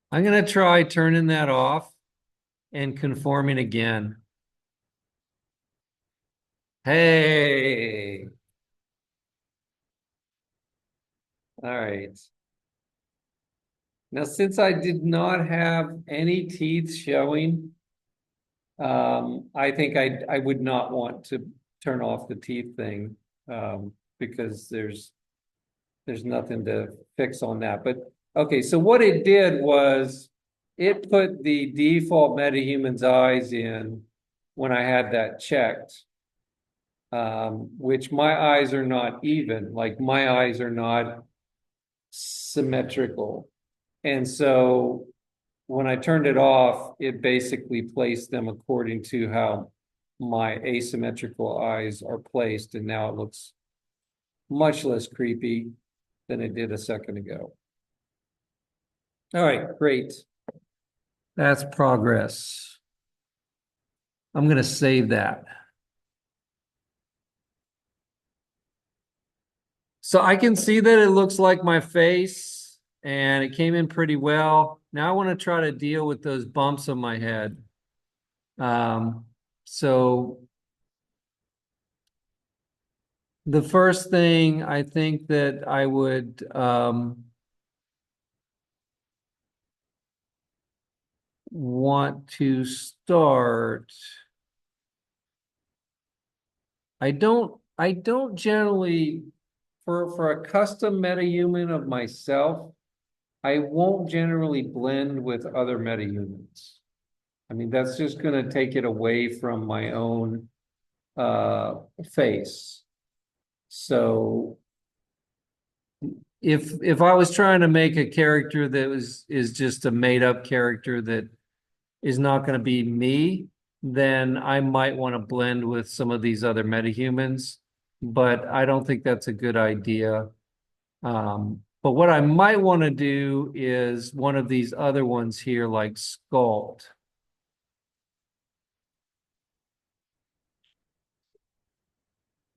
gonna try turning that off and conforming again. Hey. All right. Now, since I did not have any teeth showing, I think I would not want to turn off the teeth thing, because there's nothing to fix on that. But okay, so what it did was it put the default MetaHuman's eyes in when I had that checked, which my eyes are not even, like my eyes are not symmetrical. And so when I turned it off, it basically placed them according to how my asymmetrical eyes are placed. And now it looks much less creepy than it did a second ago. All right, great. That's progress. I'm going to save that. So I can see that it looks like my face and it came in pretty well. Now I want to try to deal with those bumps on my head. So the first thing I think that I would want to start. I don't generally for a custom MetaHuman of myself, I won't generally blend with other MetaHumans. I mean, that's just going to take it away from my own face. So if I was trying to make a character that is just a made up character that is not going to be me, then I might want to blend with some of these other metahumans, but I don't think that's a good idea. But what I might want to do is one of these other ones here, like Sculpt.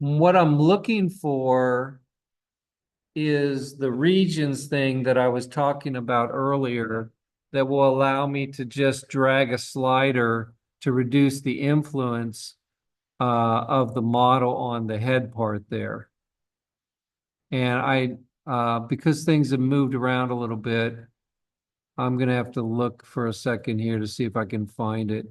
what I'm looking for is the regions thing that I was talking about earlier that will allow me to just drag a slider to reduce the influence of the model on the head part there. And because things have moved around a little bit, I'm gonna have to look for a second here to see if I can find it.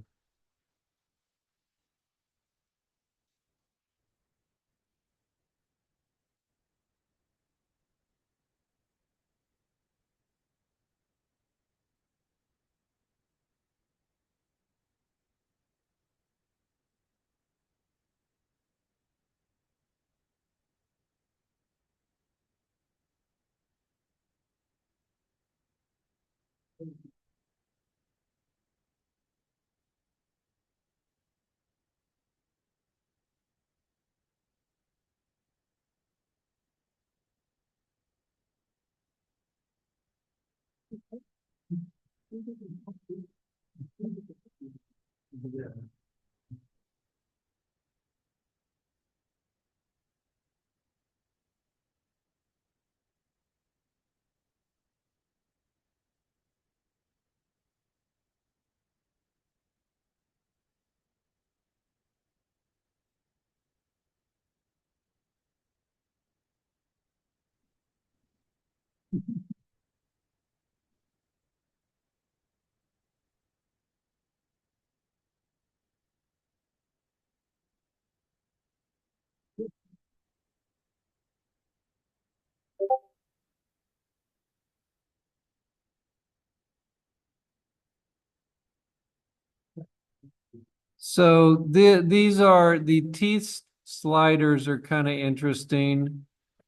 So these are the teeth sliders are kind of interesting.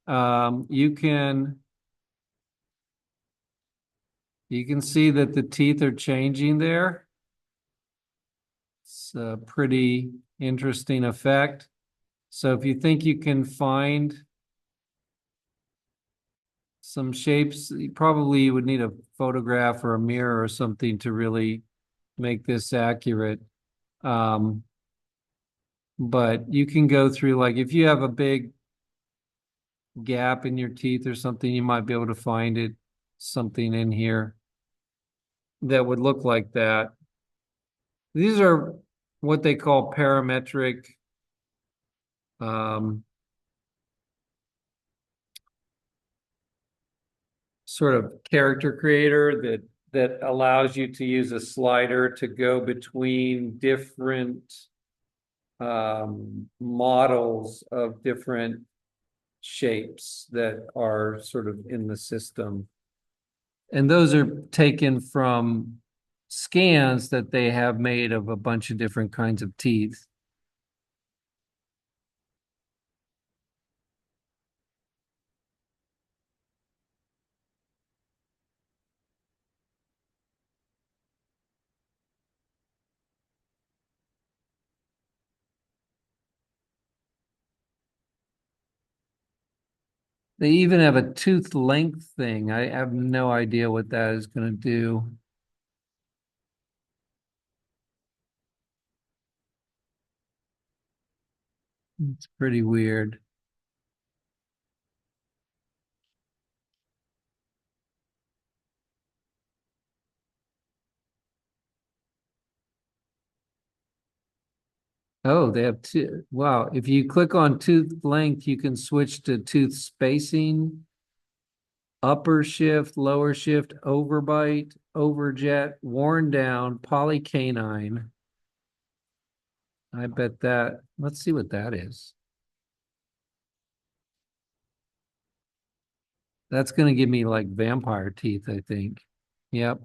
You can see that the teeth are changing there. It's a pretty interesting effect. So if you think you can find some shapes, you would need a photograph or a mirror or something to really make this accurate. Um, but you can go through, like, if you have a big gap in your teeth or something, you might be able to find something in here that would look like that. These are what they call parametric um, sort of character creator that allows you to use a slider to go between different models of different shapes that are sort of in the system. And those are taken from scans that they have made of a bunch of different kinds of teeth. They even have a tooth length thing. I have no idea what that is going to do. It's pretty weird. Oh, they have two. Wow. If you click on tooth length, you can switch to tooth spacing, upper shift, lower shift, overbite, overjet, worn down, polycanine. I bet that. Let's see what that is. That's going to give me like vampire teeth, I think. Yep.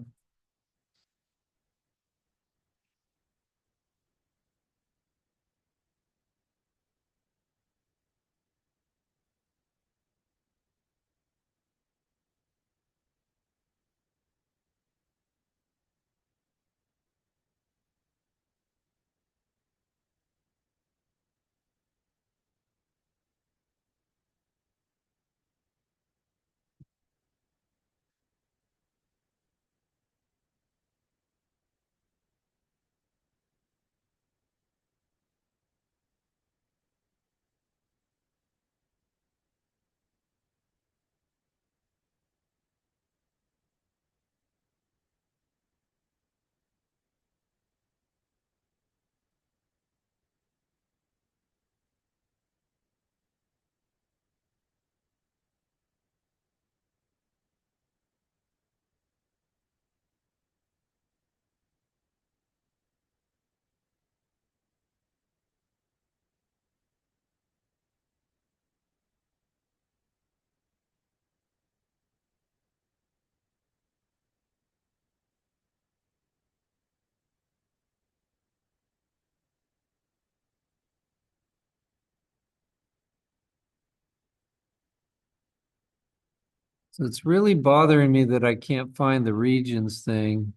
So it's really bothering me that I can't find the regions thing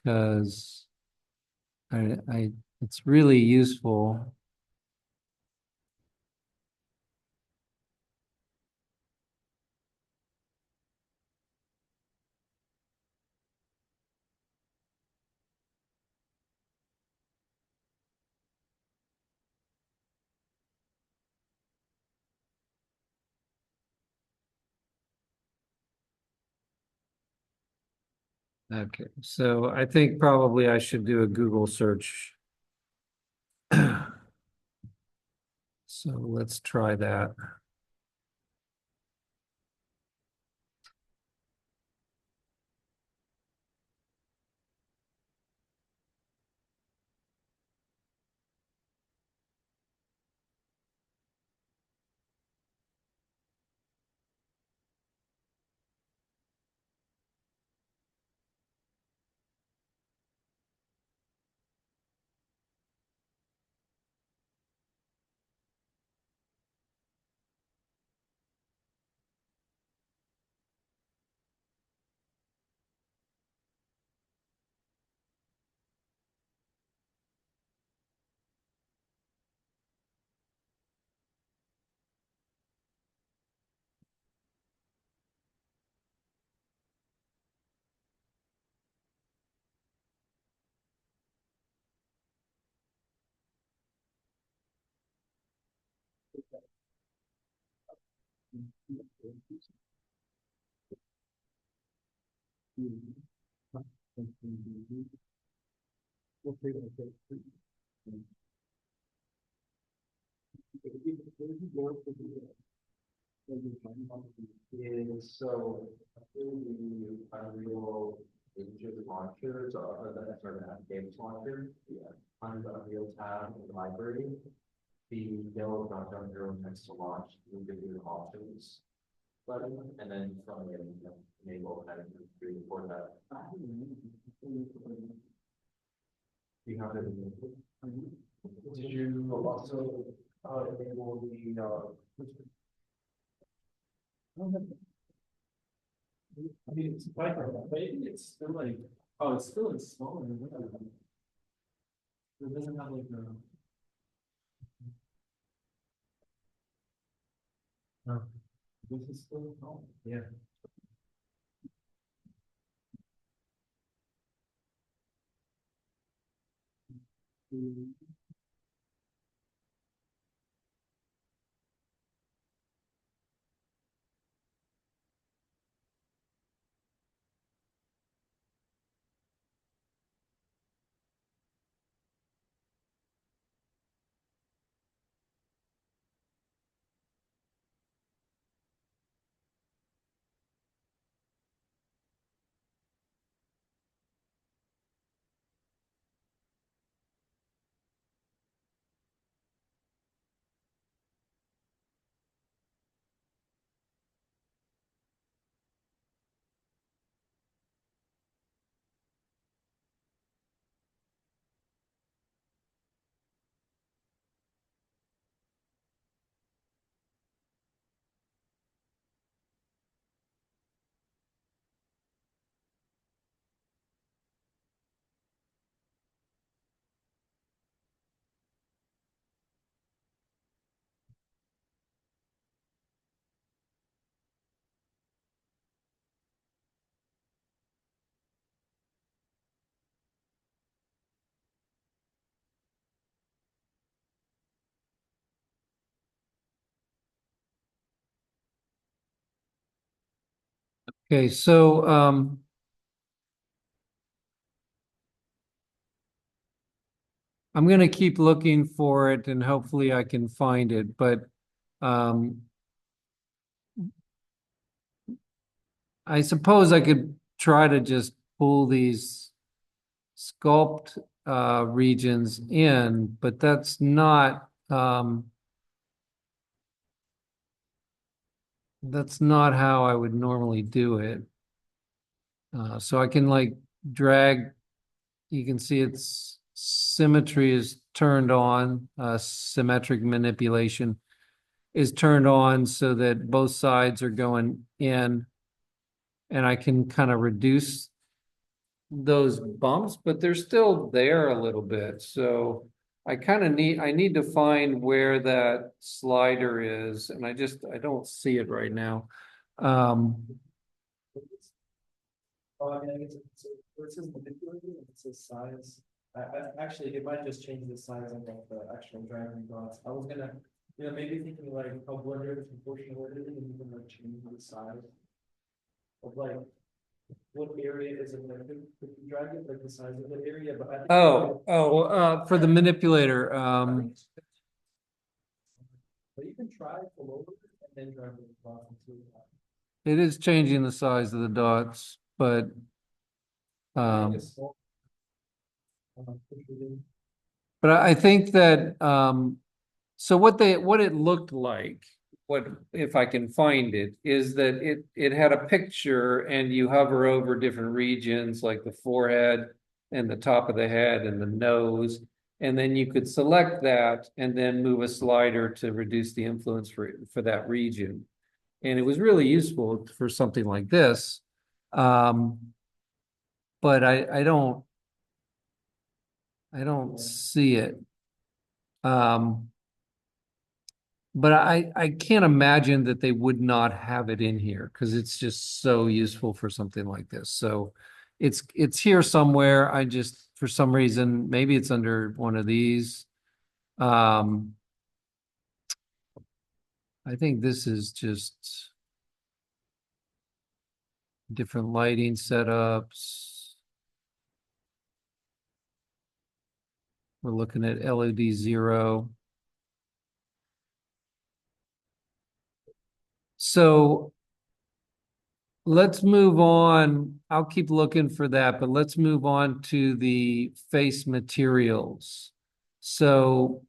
because it's really useful. Okay, so I think probably I should do a Google search. So let's try that. Is so the Unreal Engine launcher, so that's sort of games launcher. Yeah. On the Unreal tab in the library, the yellow drop down arrow next to launch will give you the options button, and then from there you can enable that and record that. You have it. Did you also enable the I mean, it's quite, maybe it's still like, oh, it's still like smaller than what I would. It doesn't have like a. No, this is still small, yeah. Okay, so I'm gonna keep looking for it and hopefully I can find it, but um I suppose I could try to just pull these sculpt regions in, but that's not how I would normally do it. So I can like drag, you can see its symmetry is turned on, symmetric manipulation is turned on so that both sides are going in. and I can kind of reduce those bumps, but they're still there a little bit. So I need to find where that slider is, and I don't see it right now. Oh, I mean, I guess it says manipulated, and it says size. Actually, it might just change the size of like the actual driving dots. I was gonna, maybe thinking like how blended and proportional it is, and even like change the size of like what area is it like if you drag it, like the size of the area, but I think. For the manipulator, But you can try to lower it and then drag it across into. it is changing the size of the dots, but Um. but I think that so what it looked like, what if I can find it, is that it had a picture and you hover over different regions like the forehead and the top of the head and the nose, and then you could select that and then move a slider to reduce the influence for that region. And it was really useful for something like this. But I don't see it. But I can't imagine that they would not have it in here because it's just so useful for something like this. So it's here somewhere. I just, for some reason, maybe it's under one of these. I think this is just different lighting setups. We're looking at LED 0. So let's move on. I'll keep looking for that, but let's move on to the face materials. So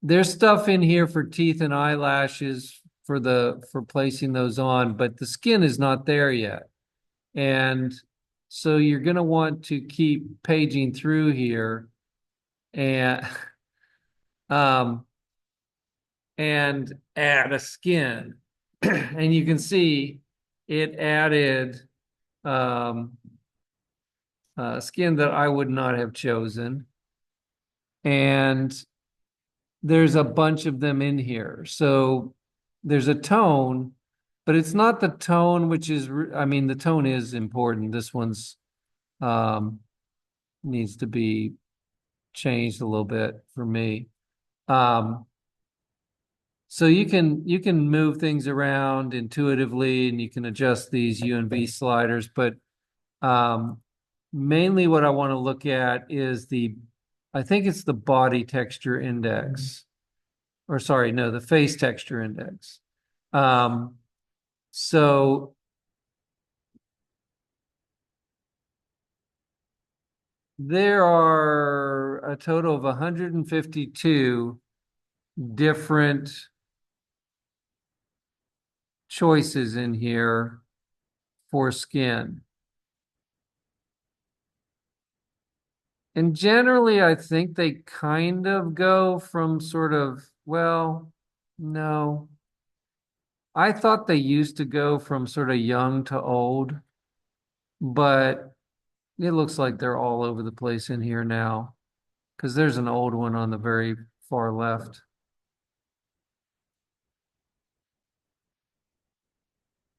there's stuff in here for teeth and eyelashes for placing those on, but the skin is not there yet. And so you're going to want to keep paging through here and and add a skin. And you can see it added skin that I would not have chosen. And there's a bunch of them in here. So there's a tone, but it's not the tone, which is, I mean, the tone is important. This one's needs to be changed a little bit for me. So you can move things around intuitively and you can adjust these U and V sliders, but mainly what I want to look at is I think it's the body texture index, or sorry, no, the face texture index. So there are a total of 152 different choices in here for skin. And generally, I think they kind of go from sort of, well, no. I thought they used to go from sort of young to old, but it looks like they're all over the place in here now because there's an old one on the very far left.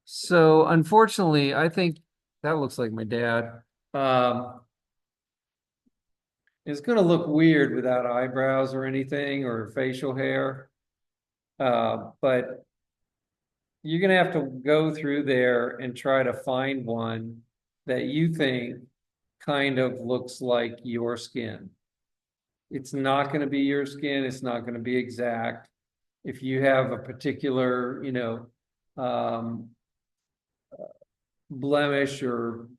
So unfortunately, I think that looks like my dad. It's going to look weird without eyebrows or anything or facial hair. But you're going to have to go through there and try to find one that you think kind of looks like your skin. It's not going to be your skin. It's not going to be exact. If you have a particular, blemish or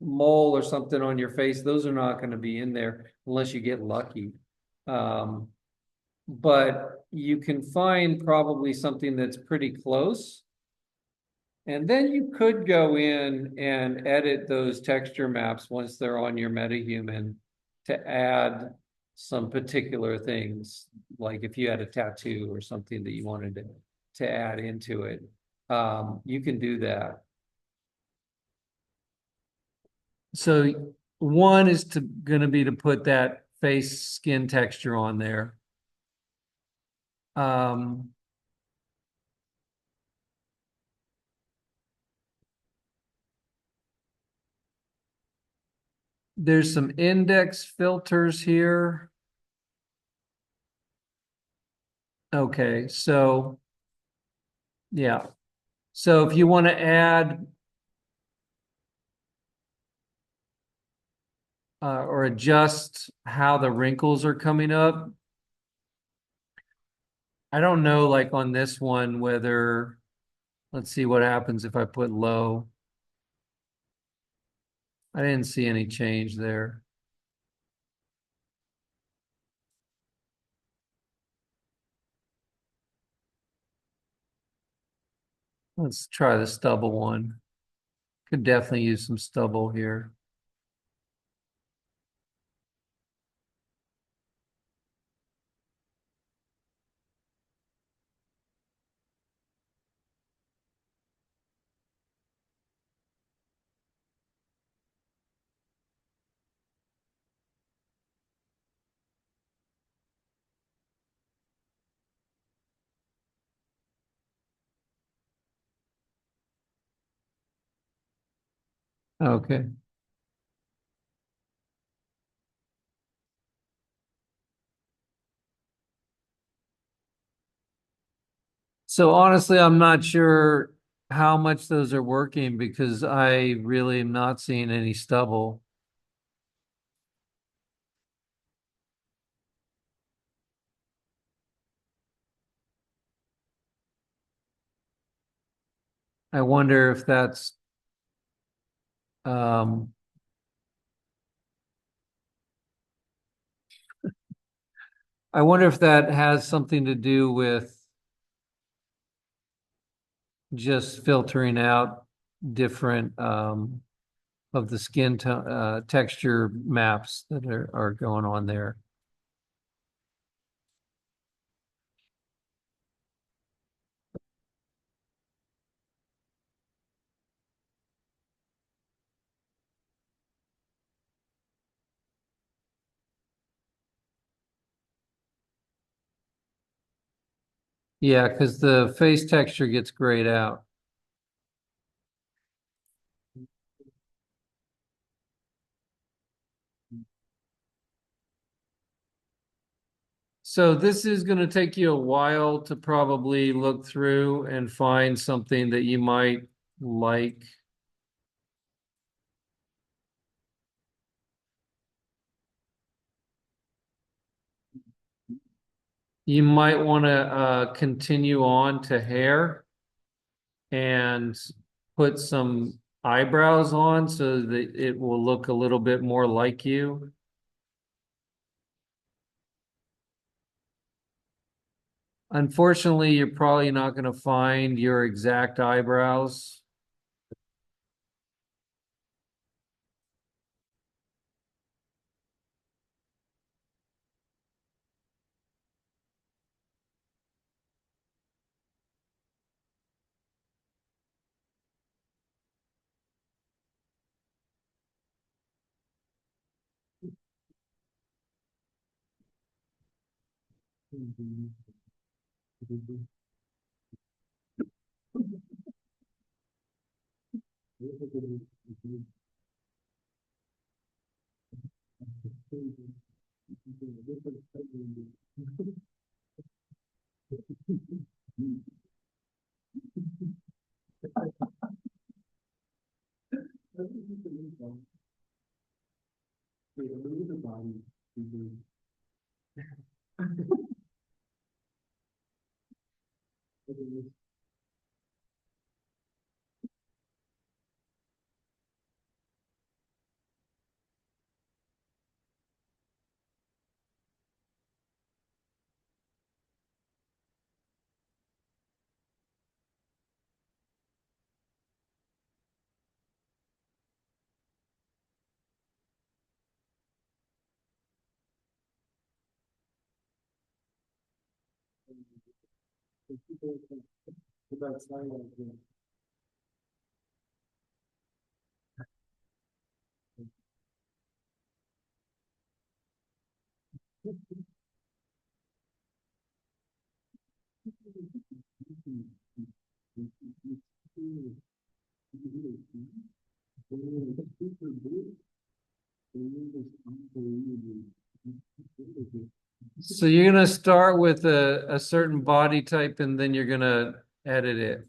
mole or something on your face, those are not going to be in there unless you get lucky. But you can find probably something that's pretty close. And then you could go in and edit those texture maps once they're on your MetaHuman to add some particular things, like if you had a tattoo or something that you wanted to add into it. you can do that. So one is gonna be to put that face skin texture on there. Um, there's some index filters here. Okay, so yeah. So if you want to add or adjust how the wrinkles are coming up, I don't know, like on this one, whether, let's see what happens if I put low. I didn't see any change there. Let's try the stubble one. Could definitely use some stubble here. Okay. So honestly, I'm not sure how much those are working because I really am not seeing any stubble. I wonder if that's um I wonder if that has something to do with just filtering out different of the skin texture maps that are going on there. Yeah, because the face texture gets grayed out. So this is going to take you a while to probably look through and find something that you might like. You might want to continue on to hair and put some eyebrows on so that it will look a little bit more like you. Unfortunately, you're probably not going to find your exact eyebrows. That's not what I'm doing. So you're gonna start with a certain body type and then you're gonna edit it.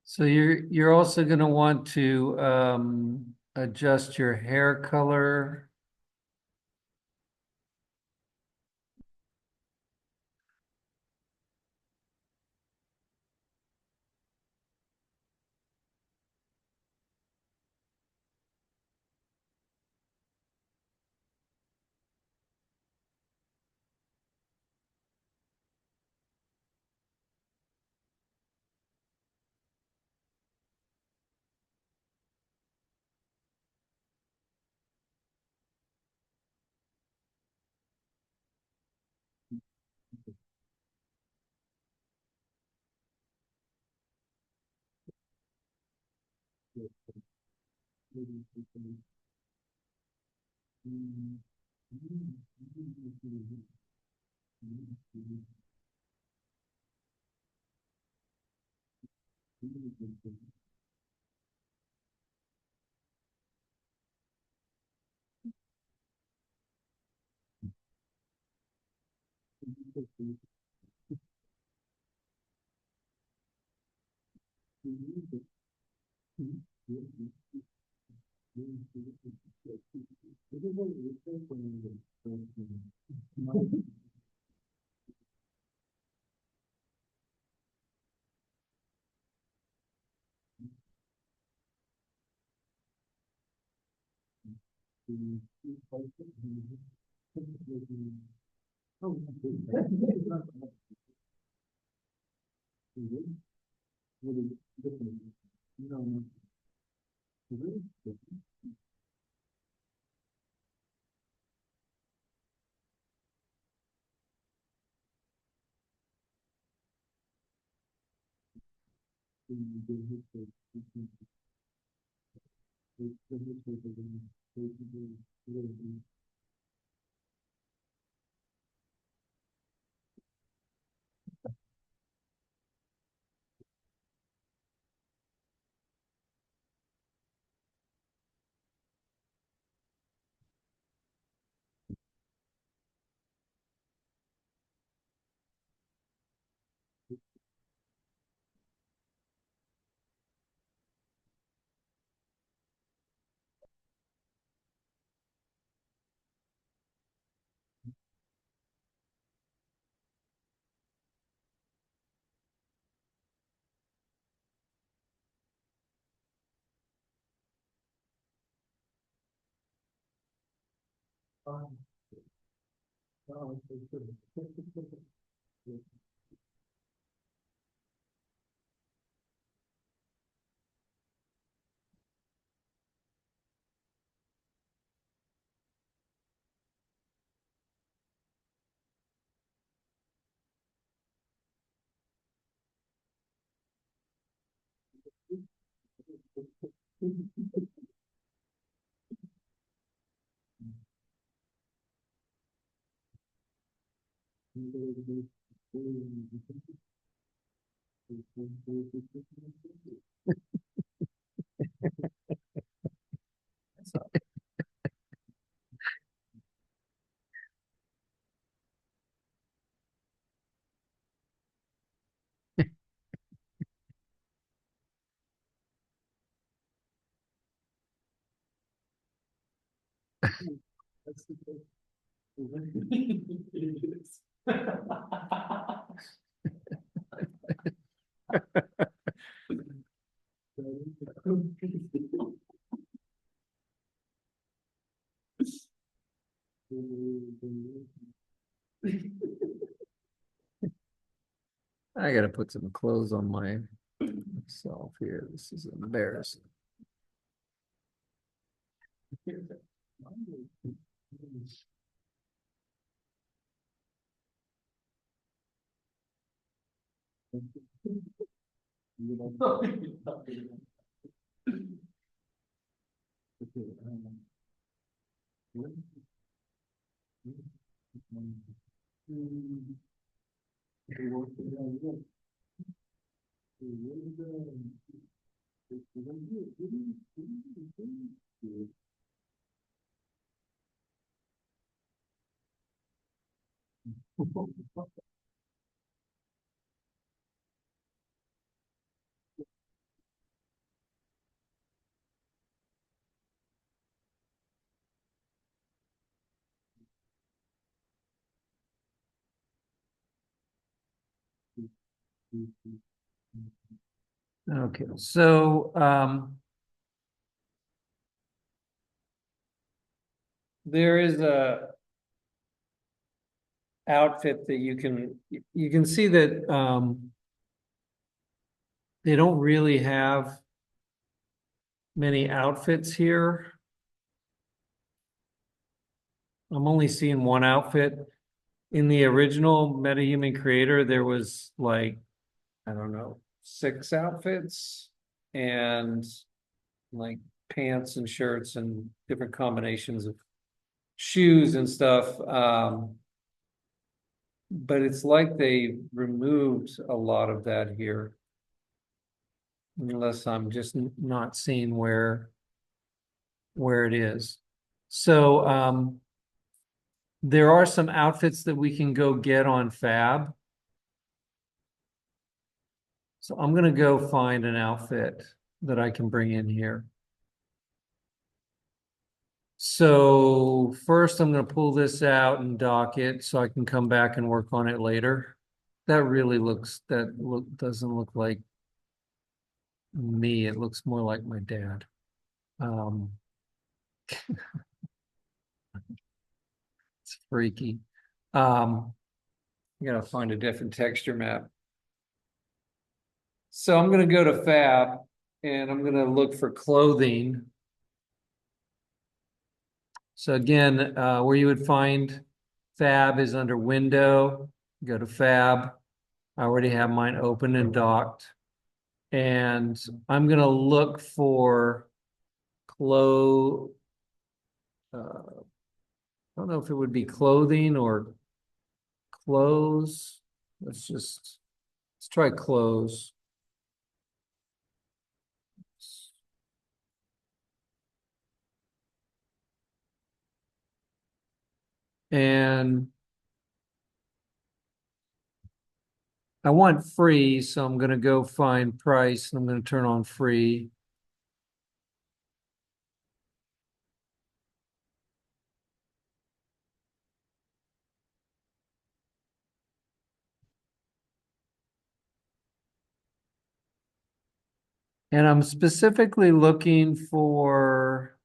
So you're also gonna want to adjust your hair color. I gotta put some clothes on myself here. This is embarrassing. Okay, so there is a outfit that you can see that they don't really have many outfits here. I'm only seeing one outfit. In the original MetaHuman creator, there was like, I don't know, 6 outfits. And like pants and shirts and different combinations of shoes and stuff. But it's like they removed a lot of that here. Unless I'm just not seeing where it is. So there are some outfits that we can go get on Fab. So I'm gonna go find an outfit that I can bring in here. So first I'm gonna pull this out and dock it so I can come back and work on it later. That really doesn't look like me. It looks more like my dad. It's freaky. I gotta find a different texture map. So I'm gonna go to Fab and I'm gonna look for clothing. So again, where you would find Fab is under Window. Go to Fab. I already have mine open and docked. And I'm gonna look for I don't know if it would be clothing or clothes. Let's try clothes. And I want free, so I'm gonna go find price and I'm gonna turn on free. And I'm specifically looking for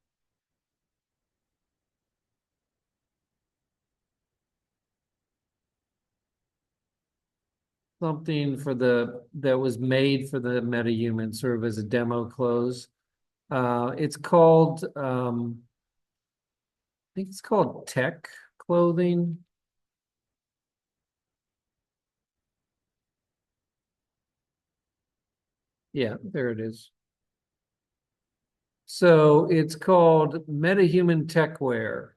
something that was made for the MetaHuman, sort of as a demo clothes. It's called I think it's called tech clothing. Yeah, there it is. So it's called MetaHuman Tech Wear.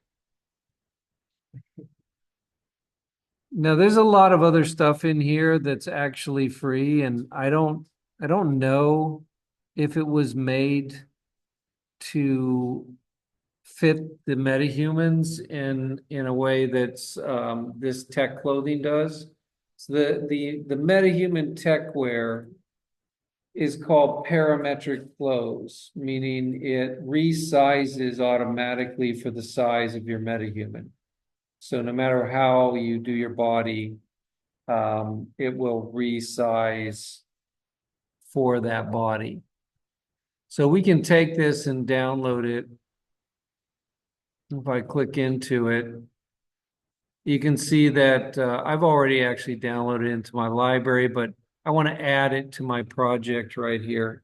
Now there's a lot of other stuff in here that's actually free, and I don't know if it was made to fit the metahumans in a way that's this tech clothing does. So the metahuman tech wear is called parametric clothes, meaning it resizes automatically for the size of your metahuman. So no matter how you do your body, it will resize for that body. So we can take this and download it. If I click into it, you can see that I've already actually downloaded it into my library, but I want to add it to my project right here.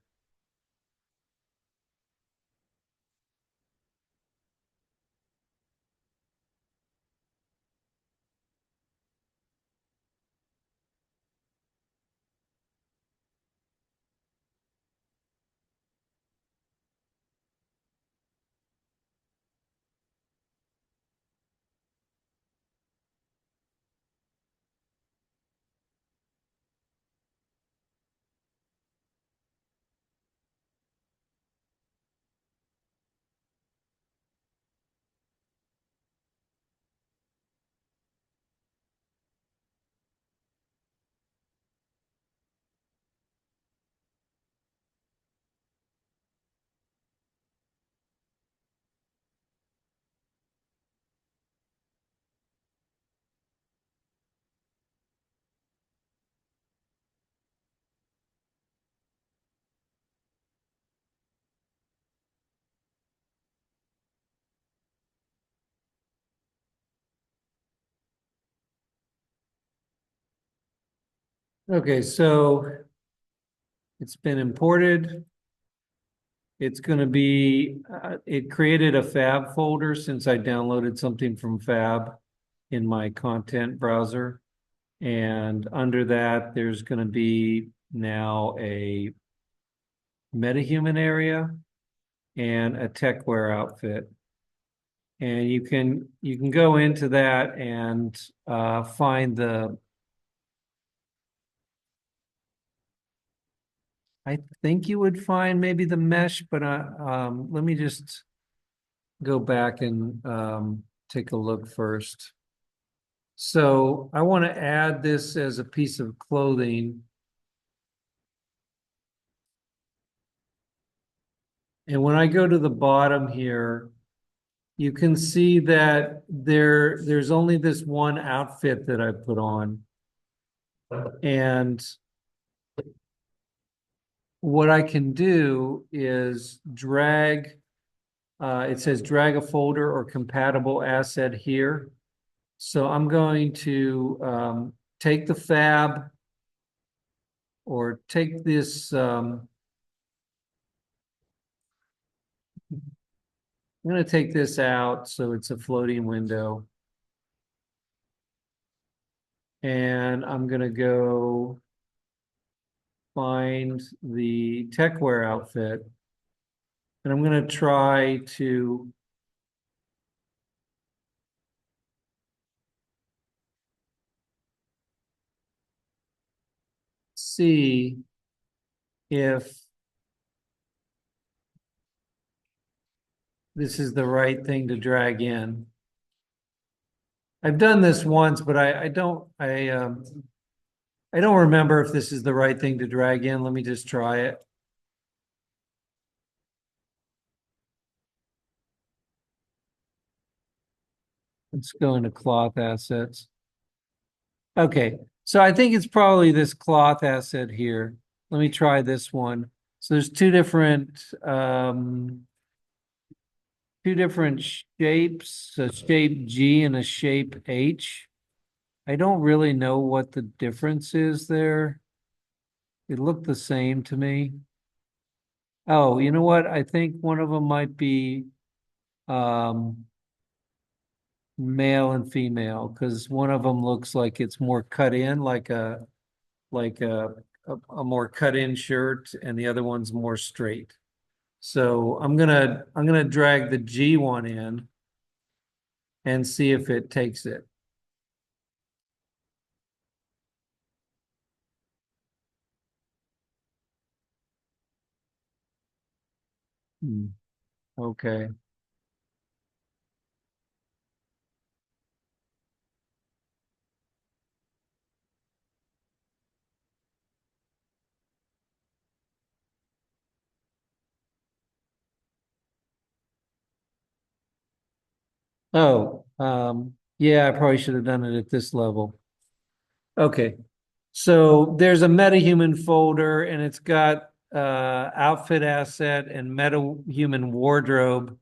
Okay, so it's been imported. It's going to be, it created a Fab folder since I downloaded something from Fab in my content browser. And under that, there's going to be now a MetaHuman area. and a techwear outfit. And you can go into that and find I think you would find maybe the mesh, but let me just go back and take a look first. So I want to add this as a piece of clothing. And when I go to the bottom here, you can see that there's only this one outfit that I put on. And what I can do is drag, it says drag a folder or compatible asset here. So I'm going to take the fab or take this, I'm going to take this out so it's a floating window. And I'm going to go find the techwear outfit. And I'm going to try to see if this is the right thing to drag in. I've done this once, but I don't remember if this is the right thing to drag in. Let me just try it. Let's go into cloth assets. Okay, so I think it's probably this cloth asset here. Let me try this one. So there's two different shapes, a shape G and a shape H. I don't really know what the difference is there. It looked the same to me. Oh, you know what? I think one of them might be male and female, because one of them looks like it's more cut in, like like a, a more cut in shirt, and the other one's more straight. So I'm gonna drag the G one in and see if it takes it. Hmm, okay. Oh, yeah, I probably should have done it at this level. Okay. So there's a MetaHuman folder and it's got outfit asset and MetaHuman wardrobe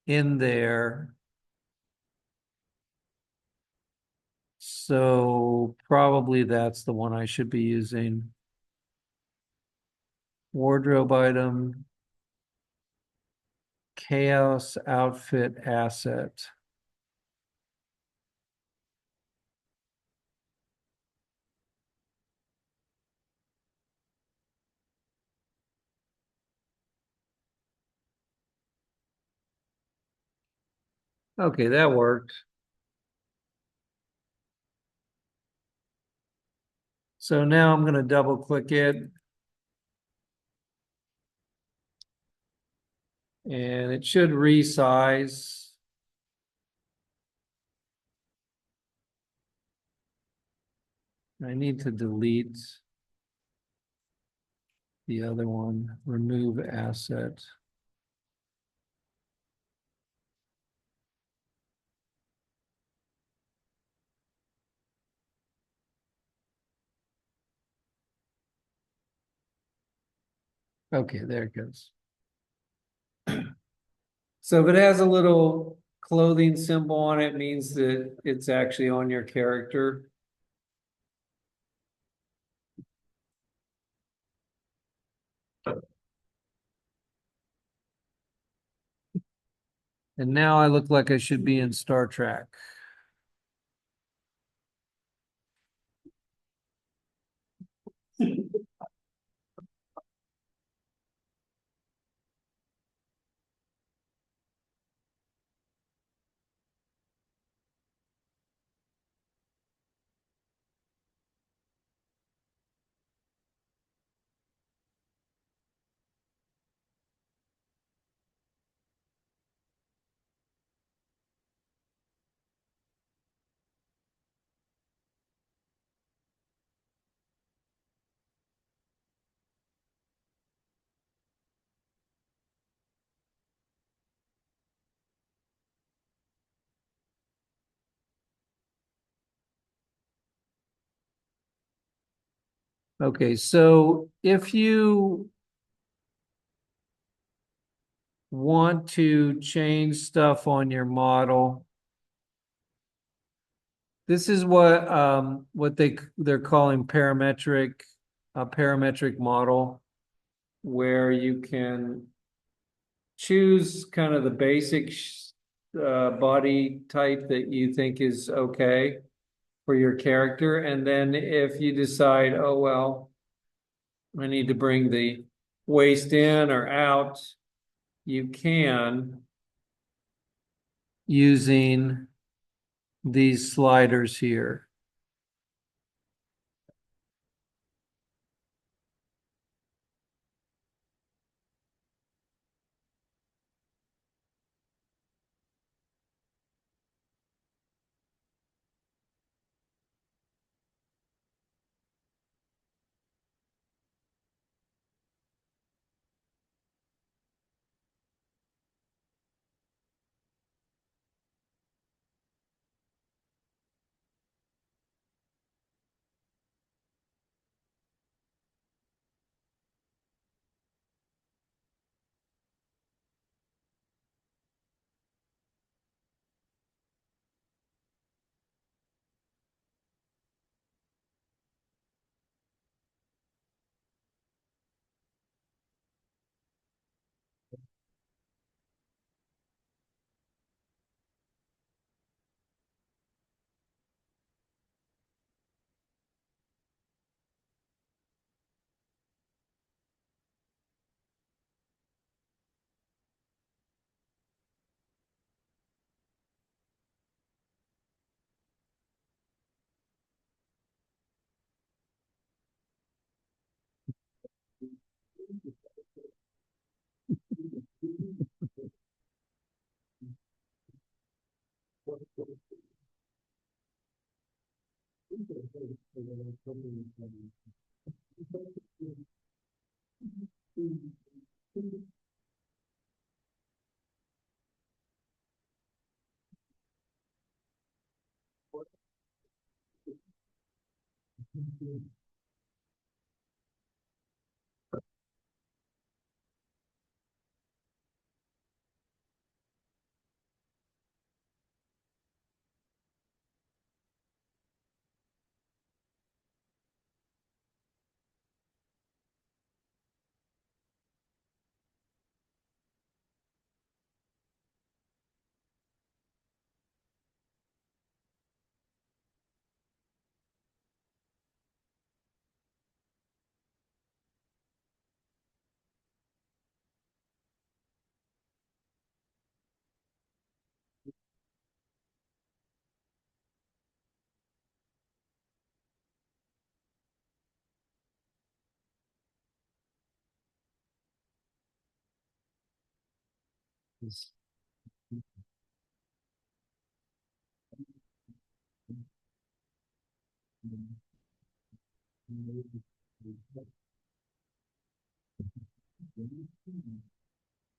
in there. So probably that's the one I should be using. Wardrobe item, chaos outfit asset. Okay, that worked. So now I'm going to double click it. And it should resize. I need to delete the other one, remove asset. Okay, there it goes. So if it has a little clothing symbol on it, means that it's actually on your character. And now I look like I should be in Star Trek. Okay, so if you want to change stuff on your model, this is what they're calling parametric, a parametric model, where you can choose kind of the basic body type that you think is okay for your character. And then if you decide, oh, well, I need to bring the waist in or out, you can using these sliders here.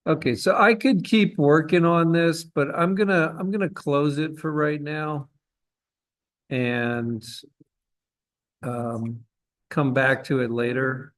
Okay, so I could keep working on this, but I'm gonna close it for right now and um, come back to it later.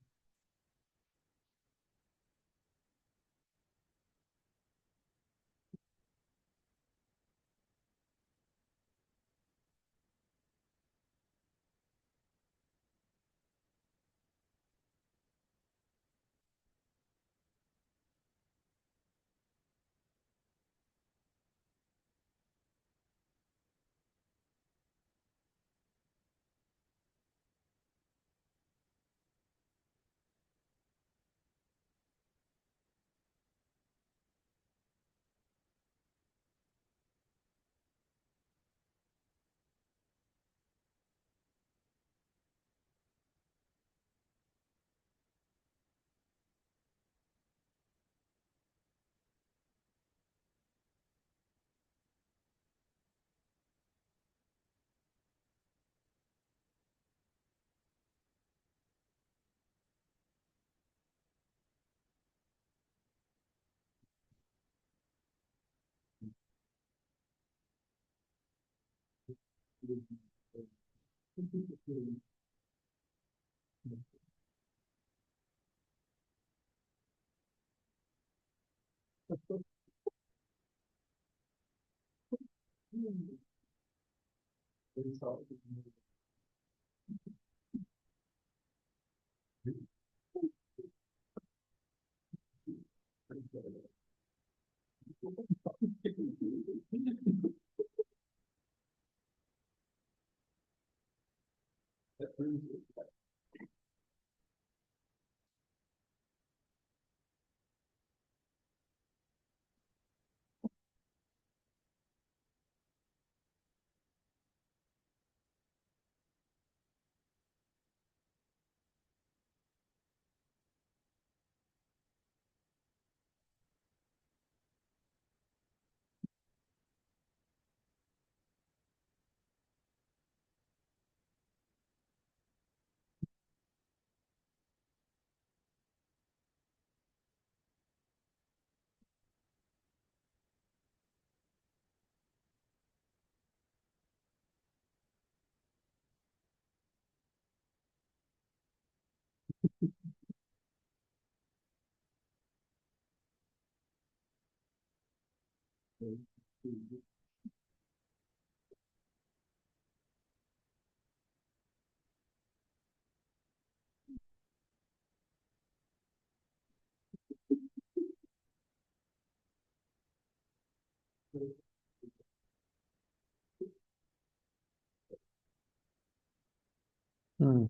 Hmm.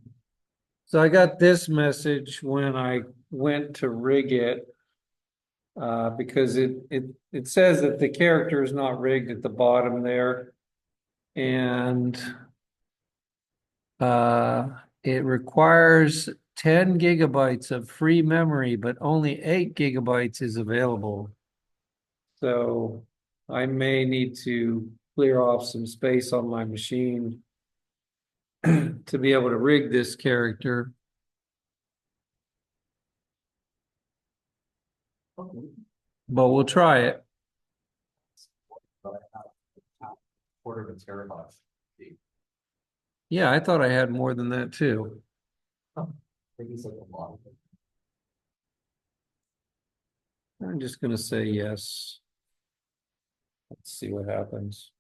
So I got this message when I went to rig it. Because it says that the character is not rigged at the bottom there. And it requires 10 gigabytes of free memory, but only 8 gigabytes is available. So I may need to clear off some space on my machine to be able to rig this character. But we'll try it. But I have quarter of a terabyte. Yeah, I thought I had more than that too. I think it's like a lot. I'm just gonna say yes. Let's see what happens.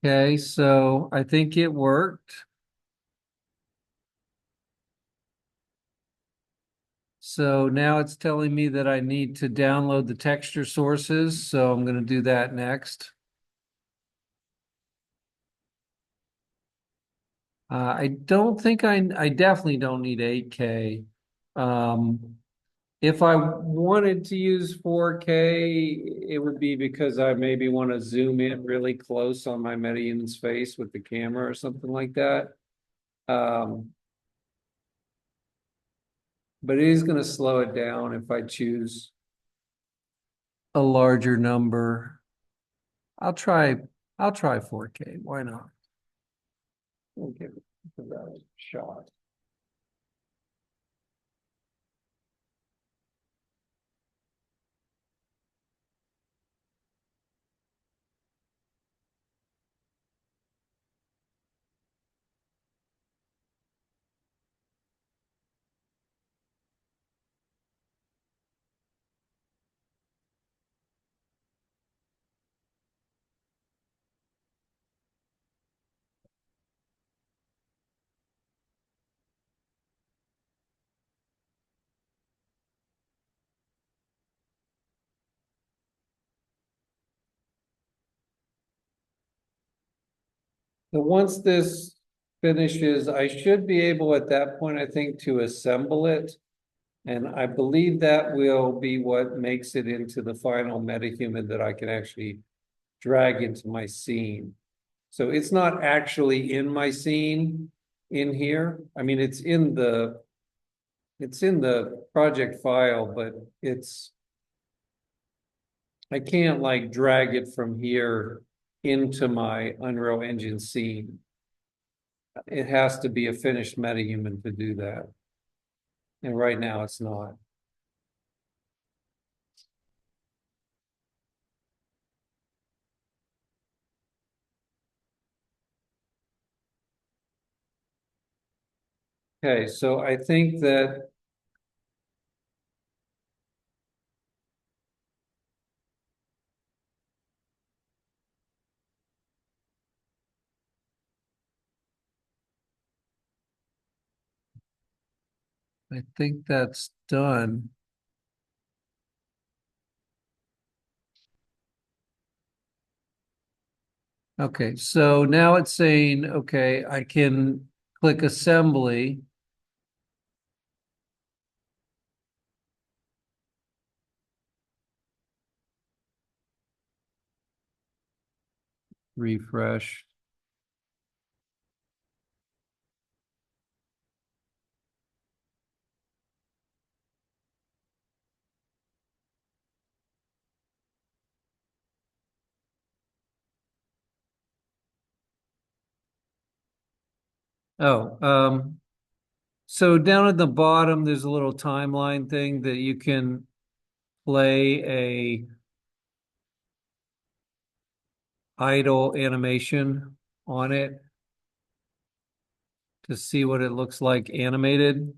Okay, so I think it worked. So now it's telling me that I need to download the texture sources, so I'm going to do that next. I don't think I definitely don't need 8K. If I wanted to use 4K, it would be because I maybe want to zoom in really close on my MetaHuman's face with the camera or something like that. Um, but it is going to slow it down if I choose a larger number. I'll try I'll try 4K. Why not? We'll give that a shot. So once this finishes, I should be able at that point, I think, to assemble it. And I believe that will be what makes it into the final MetaHuman that I can actually drag into my scene. So it's not actually in my scene in here. I mean, it's in the project file, but I can't like drag it from here into my Unreal Engine scene. It has to be a finished MetaHuman to do that. And right now it's not. Okay, so I think that that's done. Okay, so now it's saying, okay, I can click assembly. Refresh. Oh, so down at the bottom, there's a little timeline thing that you can play a idle animation on it to see what it looks like animated.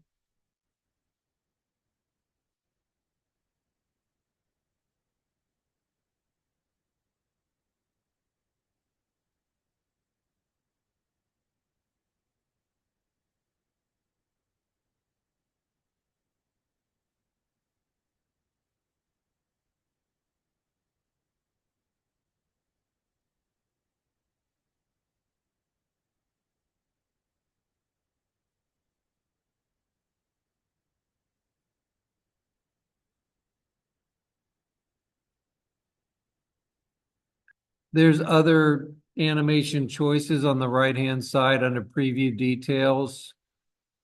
There's other animation choices on the right-hand side under preview details.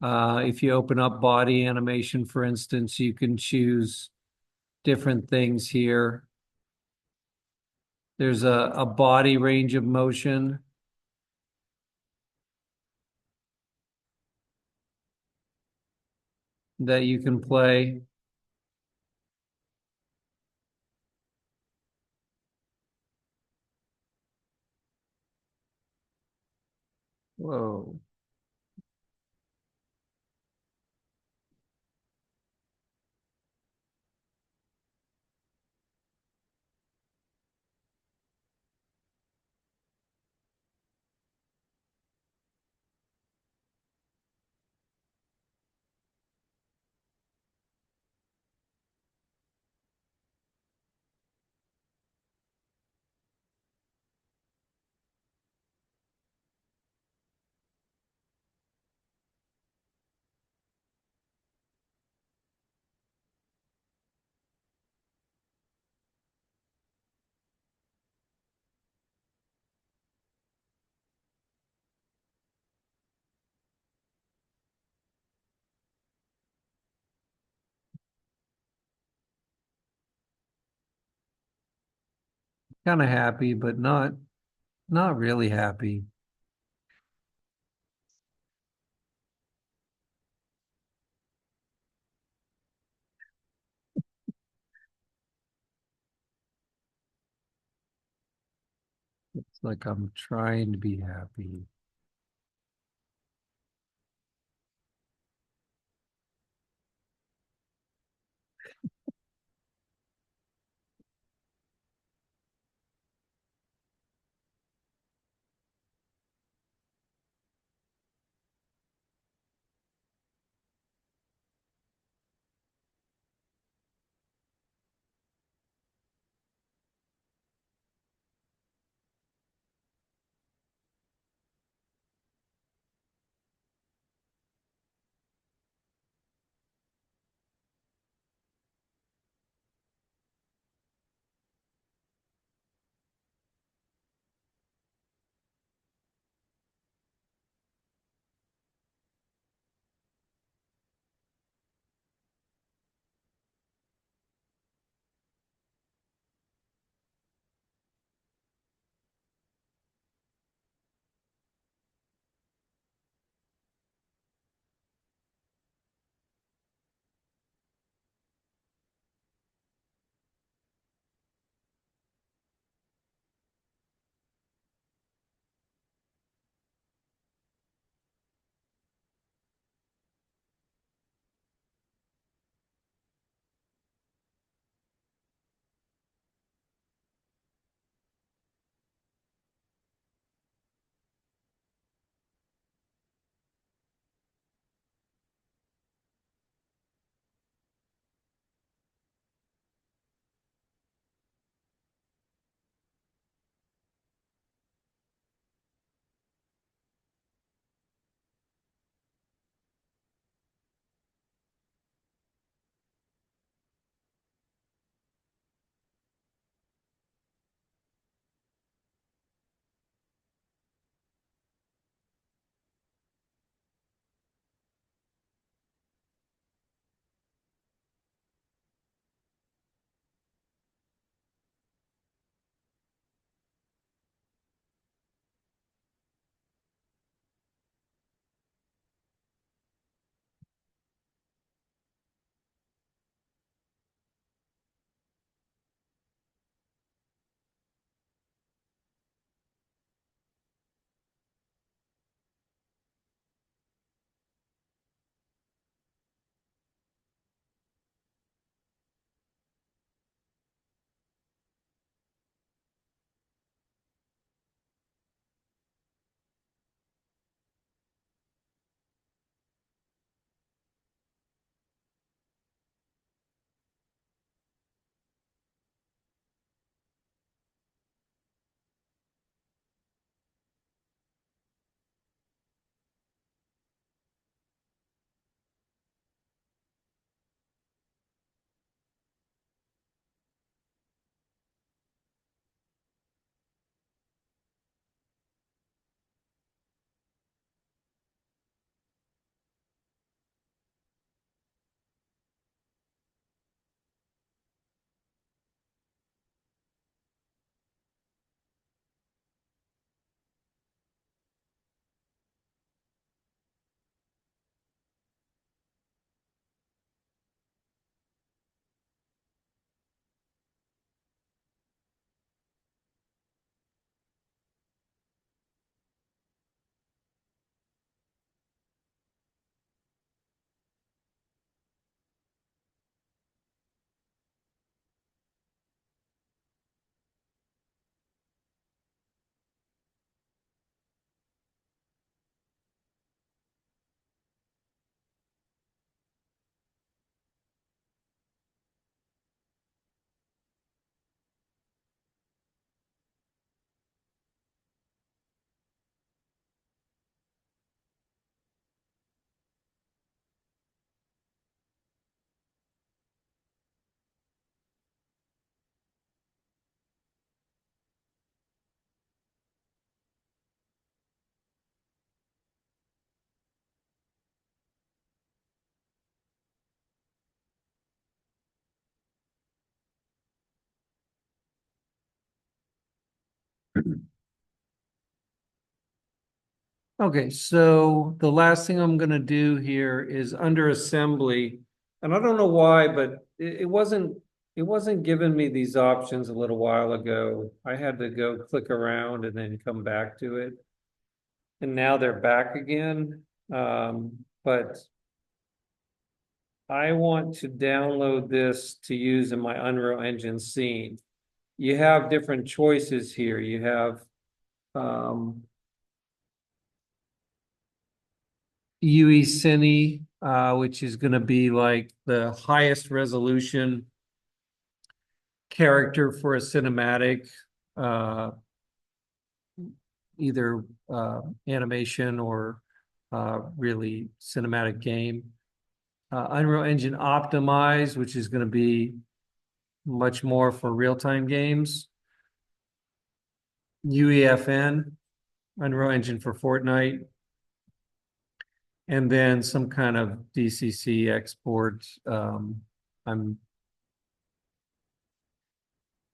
If you open up body animation, for instance, you can choose different things here. There's a body range of motion. That you can play. Whoa. Kind of happy, but not really happy. It's like I'm trying to be happy. Okay, so the last thing I'm gonna do here is under assembly, and I don't know why, but it wasn't giving me these options a little while ago. I had to go click around and then come back to it. And now they're back again. But I want to download this to use in my Unreal Engine scene. You have different choices here. You have UE Cine, which is going to be like the highest resolution character for a cinematic, uh, either animation or really cinematic game. Unreal Engine Optimize, which is going to be much more for real-time games. UEFN, Unreal Engine for Fortnite. And then some kind of DCC export. I'm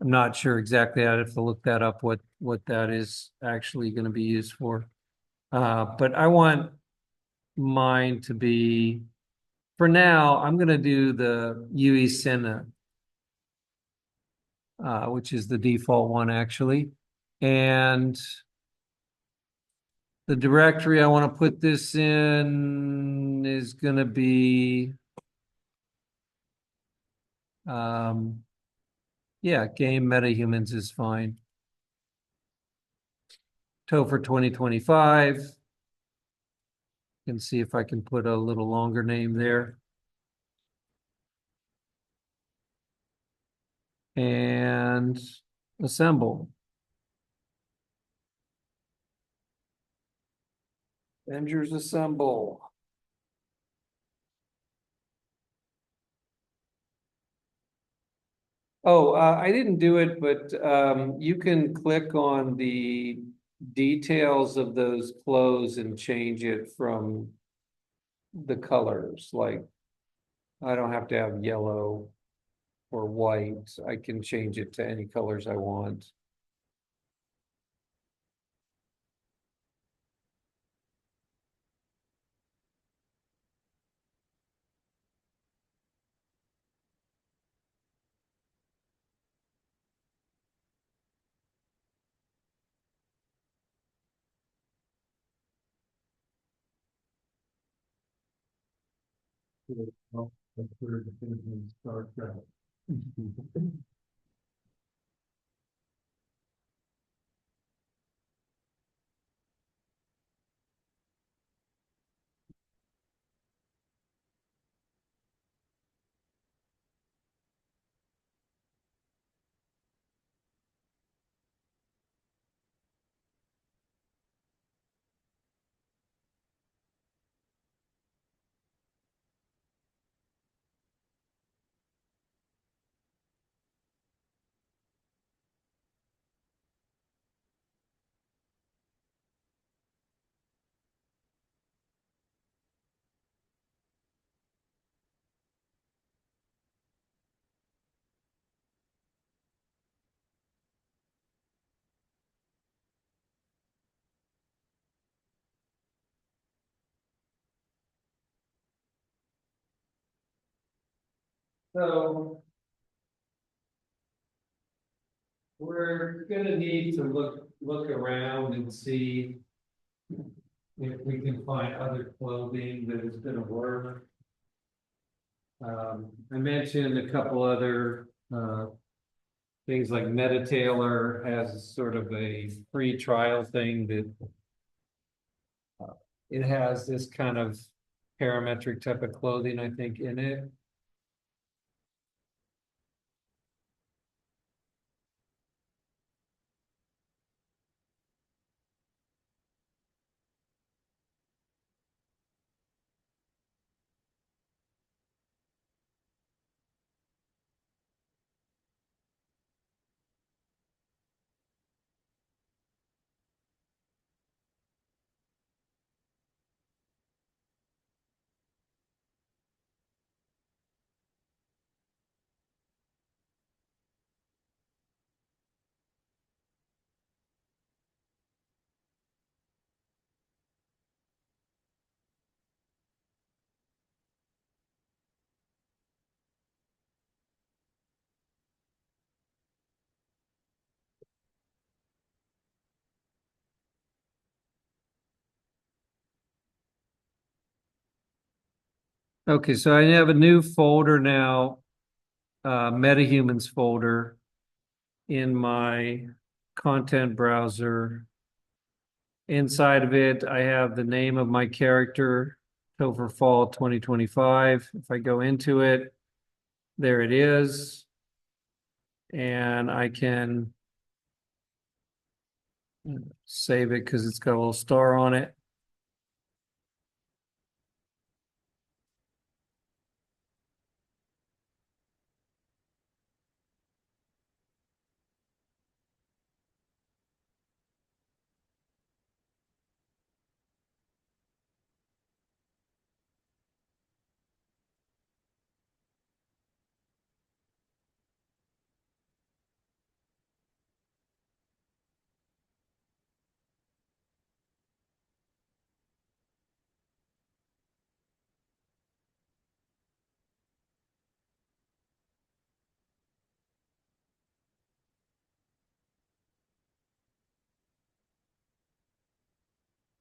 not sure exactly. I'd have to look that up, what that is actually going to be used for. But I want mine to be, for now, I'm going to do the UE Cine, which is the default one actually. And the directory I want to put this in is going to be, yeah, game MetaHumans is fine. Topher 2025. Can see if I can put a little longer name there. And assemble. Avengers assemble. Oh, I didn't do it, but you can click on the details of those clothes and change it from the colors. Like, I don't have to have yellow or white. I can change it to any colors I want. So we're gonna need to look around and see if we can find other clothing that is gonna work. I mentioned a couple other things like MetaTailor has sort of a free trial thing that it has this kind of parametric type of clothing, I think, in it. Okay, so I have a new folder now, MetaHumans folder in my content browser. Inside of it, I have the name of my character, Topher Fall 2025. If I go into it, there it is. And I can save it because it's got a little star on it.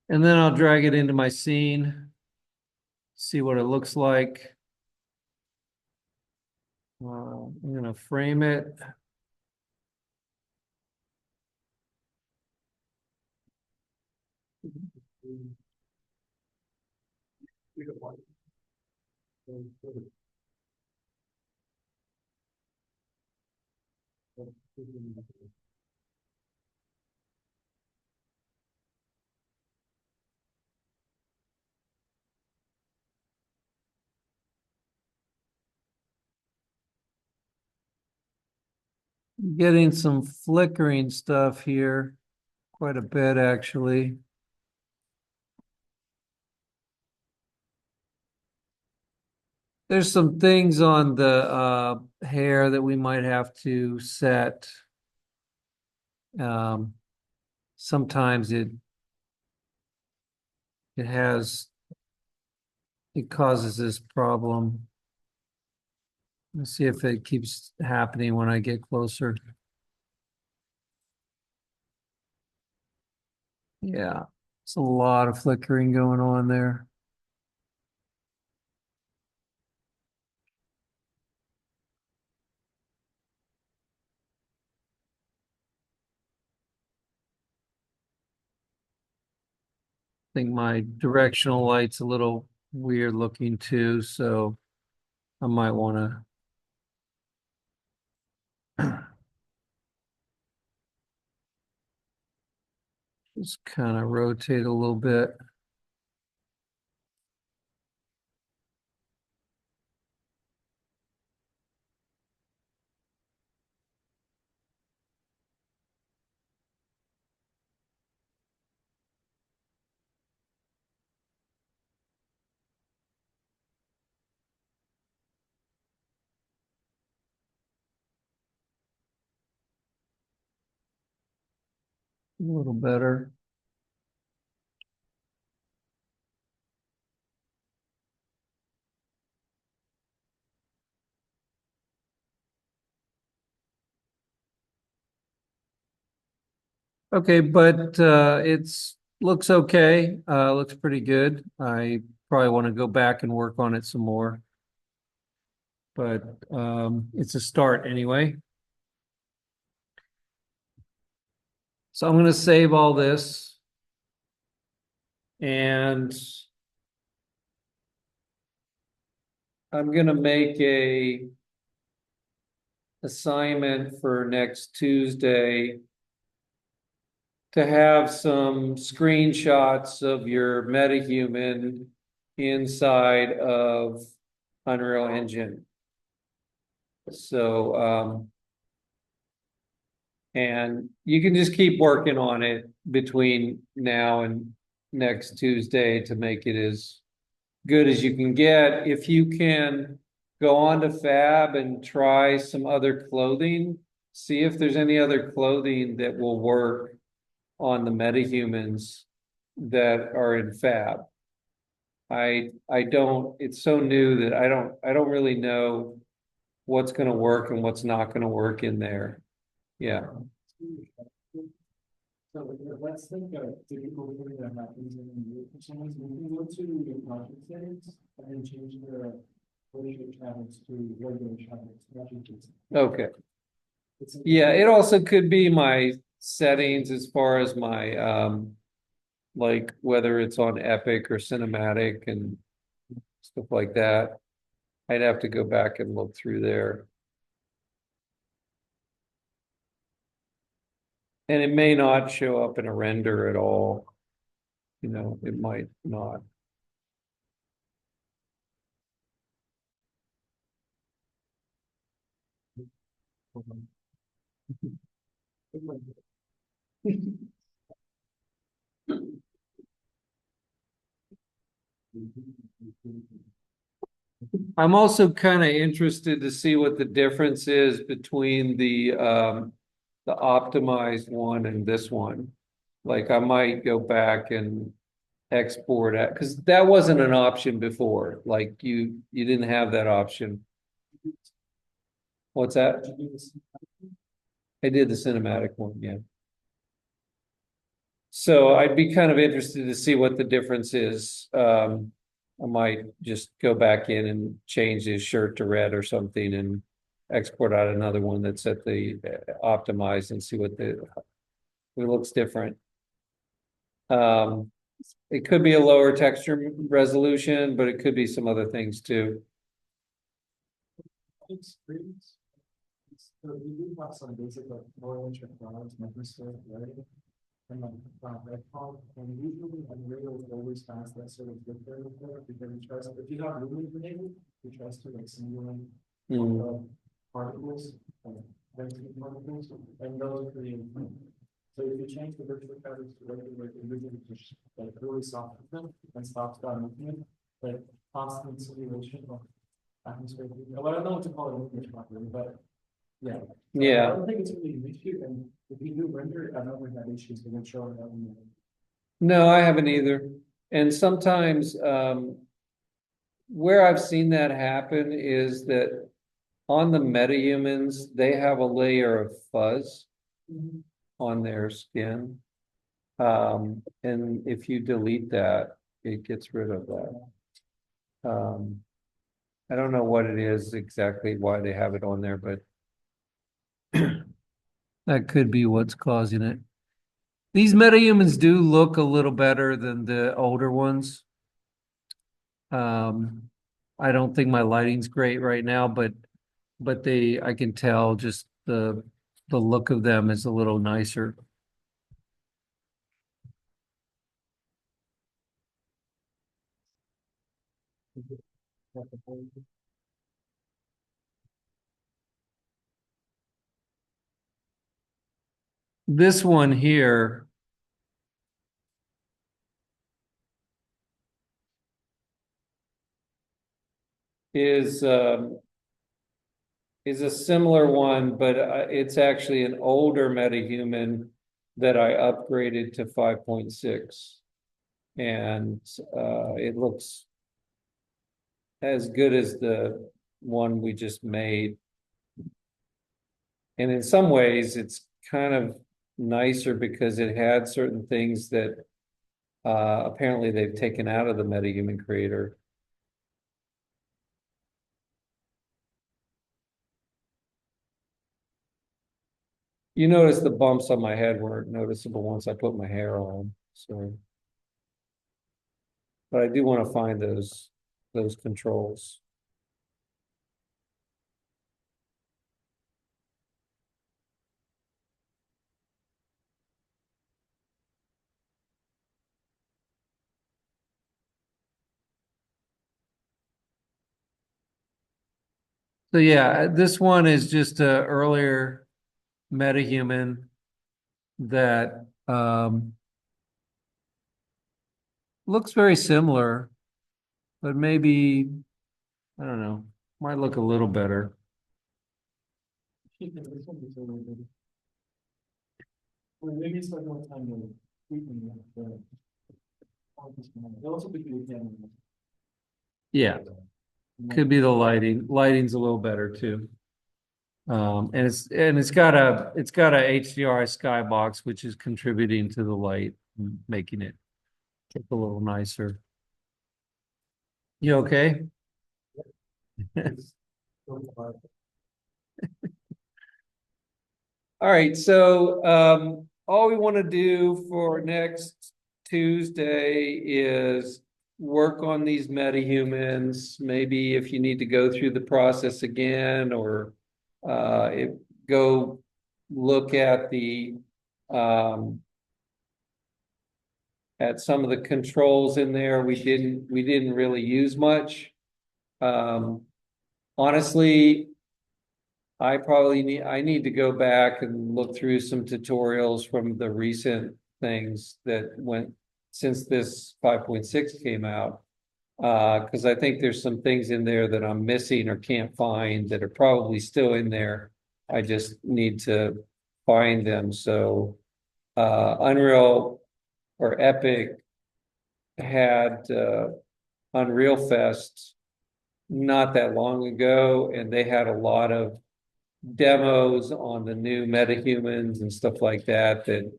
And then I'll drag it into my scene, see what it looks like. I'm gonna frame it. Getting some flickering stuff here, quite a bit actually. There's some things on the hair that we might have to set. Um, sometimes it has it causes this problem. Let's see if it keeps happening when I get closer. Yeah, it's a lot of flickering going on there. I think my directional light's a little weird looking too, so I might want to just kind of rotate a little bit. A little better. Okay, but it's looks okay. Looks pretty good. I probably want to go back and work on it some more. But it's a start anyway. So I'm going to save all this and I'm going to make a assignment for next Tuesday to have some screenshots of your MetaHuman inside of Unreal Engine. So, and you can just keep working on it between now and next Tuesday to make it as good as you can get. If you can go on to Fab and try some other clothing, see if there's any other clothing that will work on the metahumans that are in Fab. I don't, it's so new that I don't really know what's going to work and what's not going to work in there. Yeah. So let's think of typical thing that happens in the for some reason. We can go to your project settings and then change the collision channels to regular channels, not just. Okay. It's Yeah, it also could be my settings as far as my like whether it's on Epic or Cinematic and stuff like that. I'd have to go back and look through there. And it may not show up in a render at all. You know, it might not. I'm also kind of interested to see what the difference is between the optimized one and this one. Like I might go back and export it because that wasn't an option before. Like you didn't have that option. What's that? I did the cinematic one, yeah. So I'd be kind of interested to see what the difference is. I might just go back in and change his shirt to red or something and export out another one that's at the optimized and see what it looks different. It could be a lower texture resolution, but it could be some other things too. Experience. So we do have some basic like orange and clouds, microscope, right? And like and usually Unreal is always fast that sort of good there because it tries if you have Lumen enabled, it tries to like simulate particles, density particles, and those are pretty important. So if you change the virtual patterns to regular, it usually just like really soft them and stops that movement, but constant simulation of atmosphere. Well, I don't know what to call it in English properly, but yeah. Yeah. I don't think it's really an issue, and if you do render it, I don't think that issues with it showing up. No, I haven't either. And sometimes where I've seen that happen is that on the metahumans, they have a layer of fuzz on their skin. And if you delete that, it gets rid of that. I don't know what it is exactly why they have it on there, but that could be what's causing it. These metahumans do look a little better than the older ones. I don't think my lighting's great right now, but I can tell just the look of them is a little nicer. This one here is a similar one, but it's actually an older MetaHuman that I upgraded to 5.6. And it looks as good as the one we just made. And in some ways, it's kind of nicer because it had certain things that apparently they've taken out of the MetaHuman creator. You notice the bumps on my head weren't noticeable once I put my hair on, so. But I do want to find those controls. So yeah, this one is just a earlier MetaHuman that looks very similar, but maybe I don't know, might look a little better. Well, maybe it's like more time to tweaking it. It'll also be good. Yeah, could be the lighting. Lighting's a little better too. And it's got a HDRI skybox, which is contributing to the light, making it look a little nicer. You okay? All right, so all we want to do for next Tuesday is work on these metahumans. Maybe if you need to go through the process again, or go look at the at some of the controls in there. We didn't really use much. Honestly, I need to go back and look through some tutorials from the recent things that went since this 5.6 came out. Because I think there's some things in there that I'm missing or can't find that are probably still in there. I just need to find them. So Unreal or Epic had Unreal Fest not that long ago, and they had a lot of demos on the new MetaHumans and stuff like that that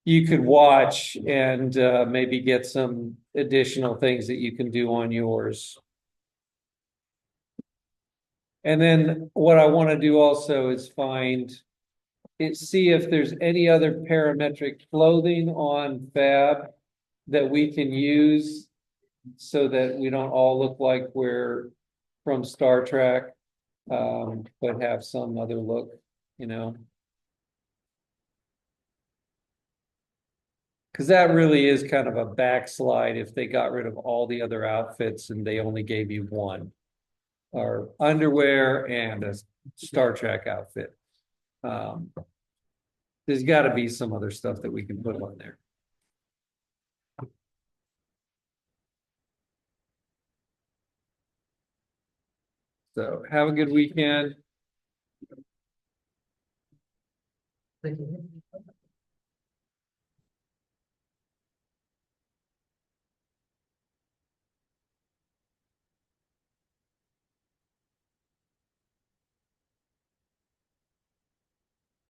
you could watch and maybe get some additional things that you can do on yours. And then what I want to do also is see if there's any other parametric clothing on Fab that we can use so that we don't all look like we're from Star Trek, but have some other look, you know. Because that really is kind of a backslide if they got rid of all the other outfits and they only gave you one, or underwear and a Star Trek outfit. There's got to be some other stuff that we can put on there. So have a good weekend. Thank you.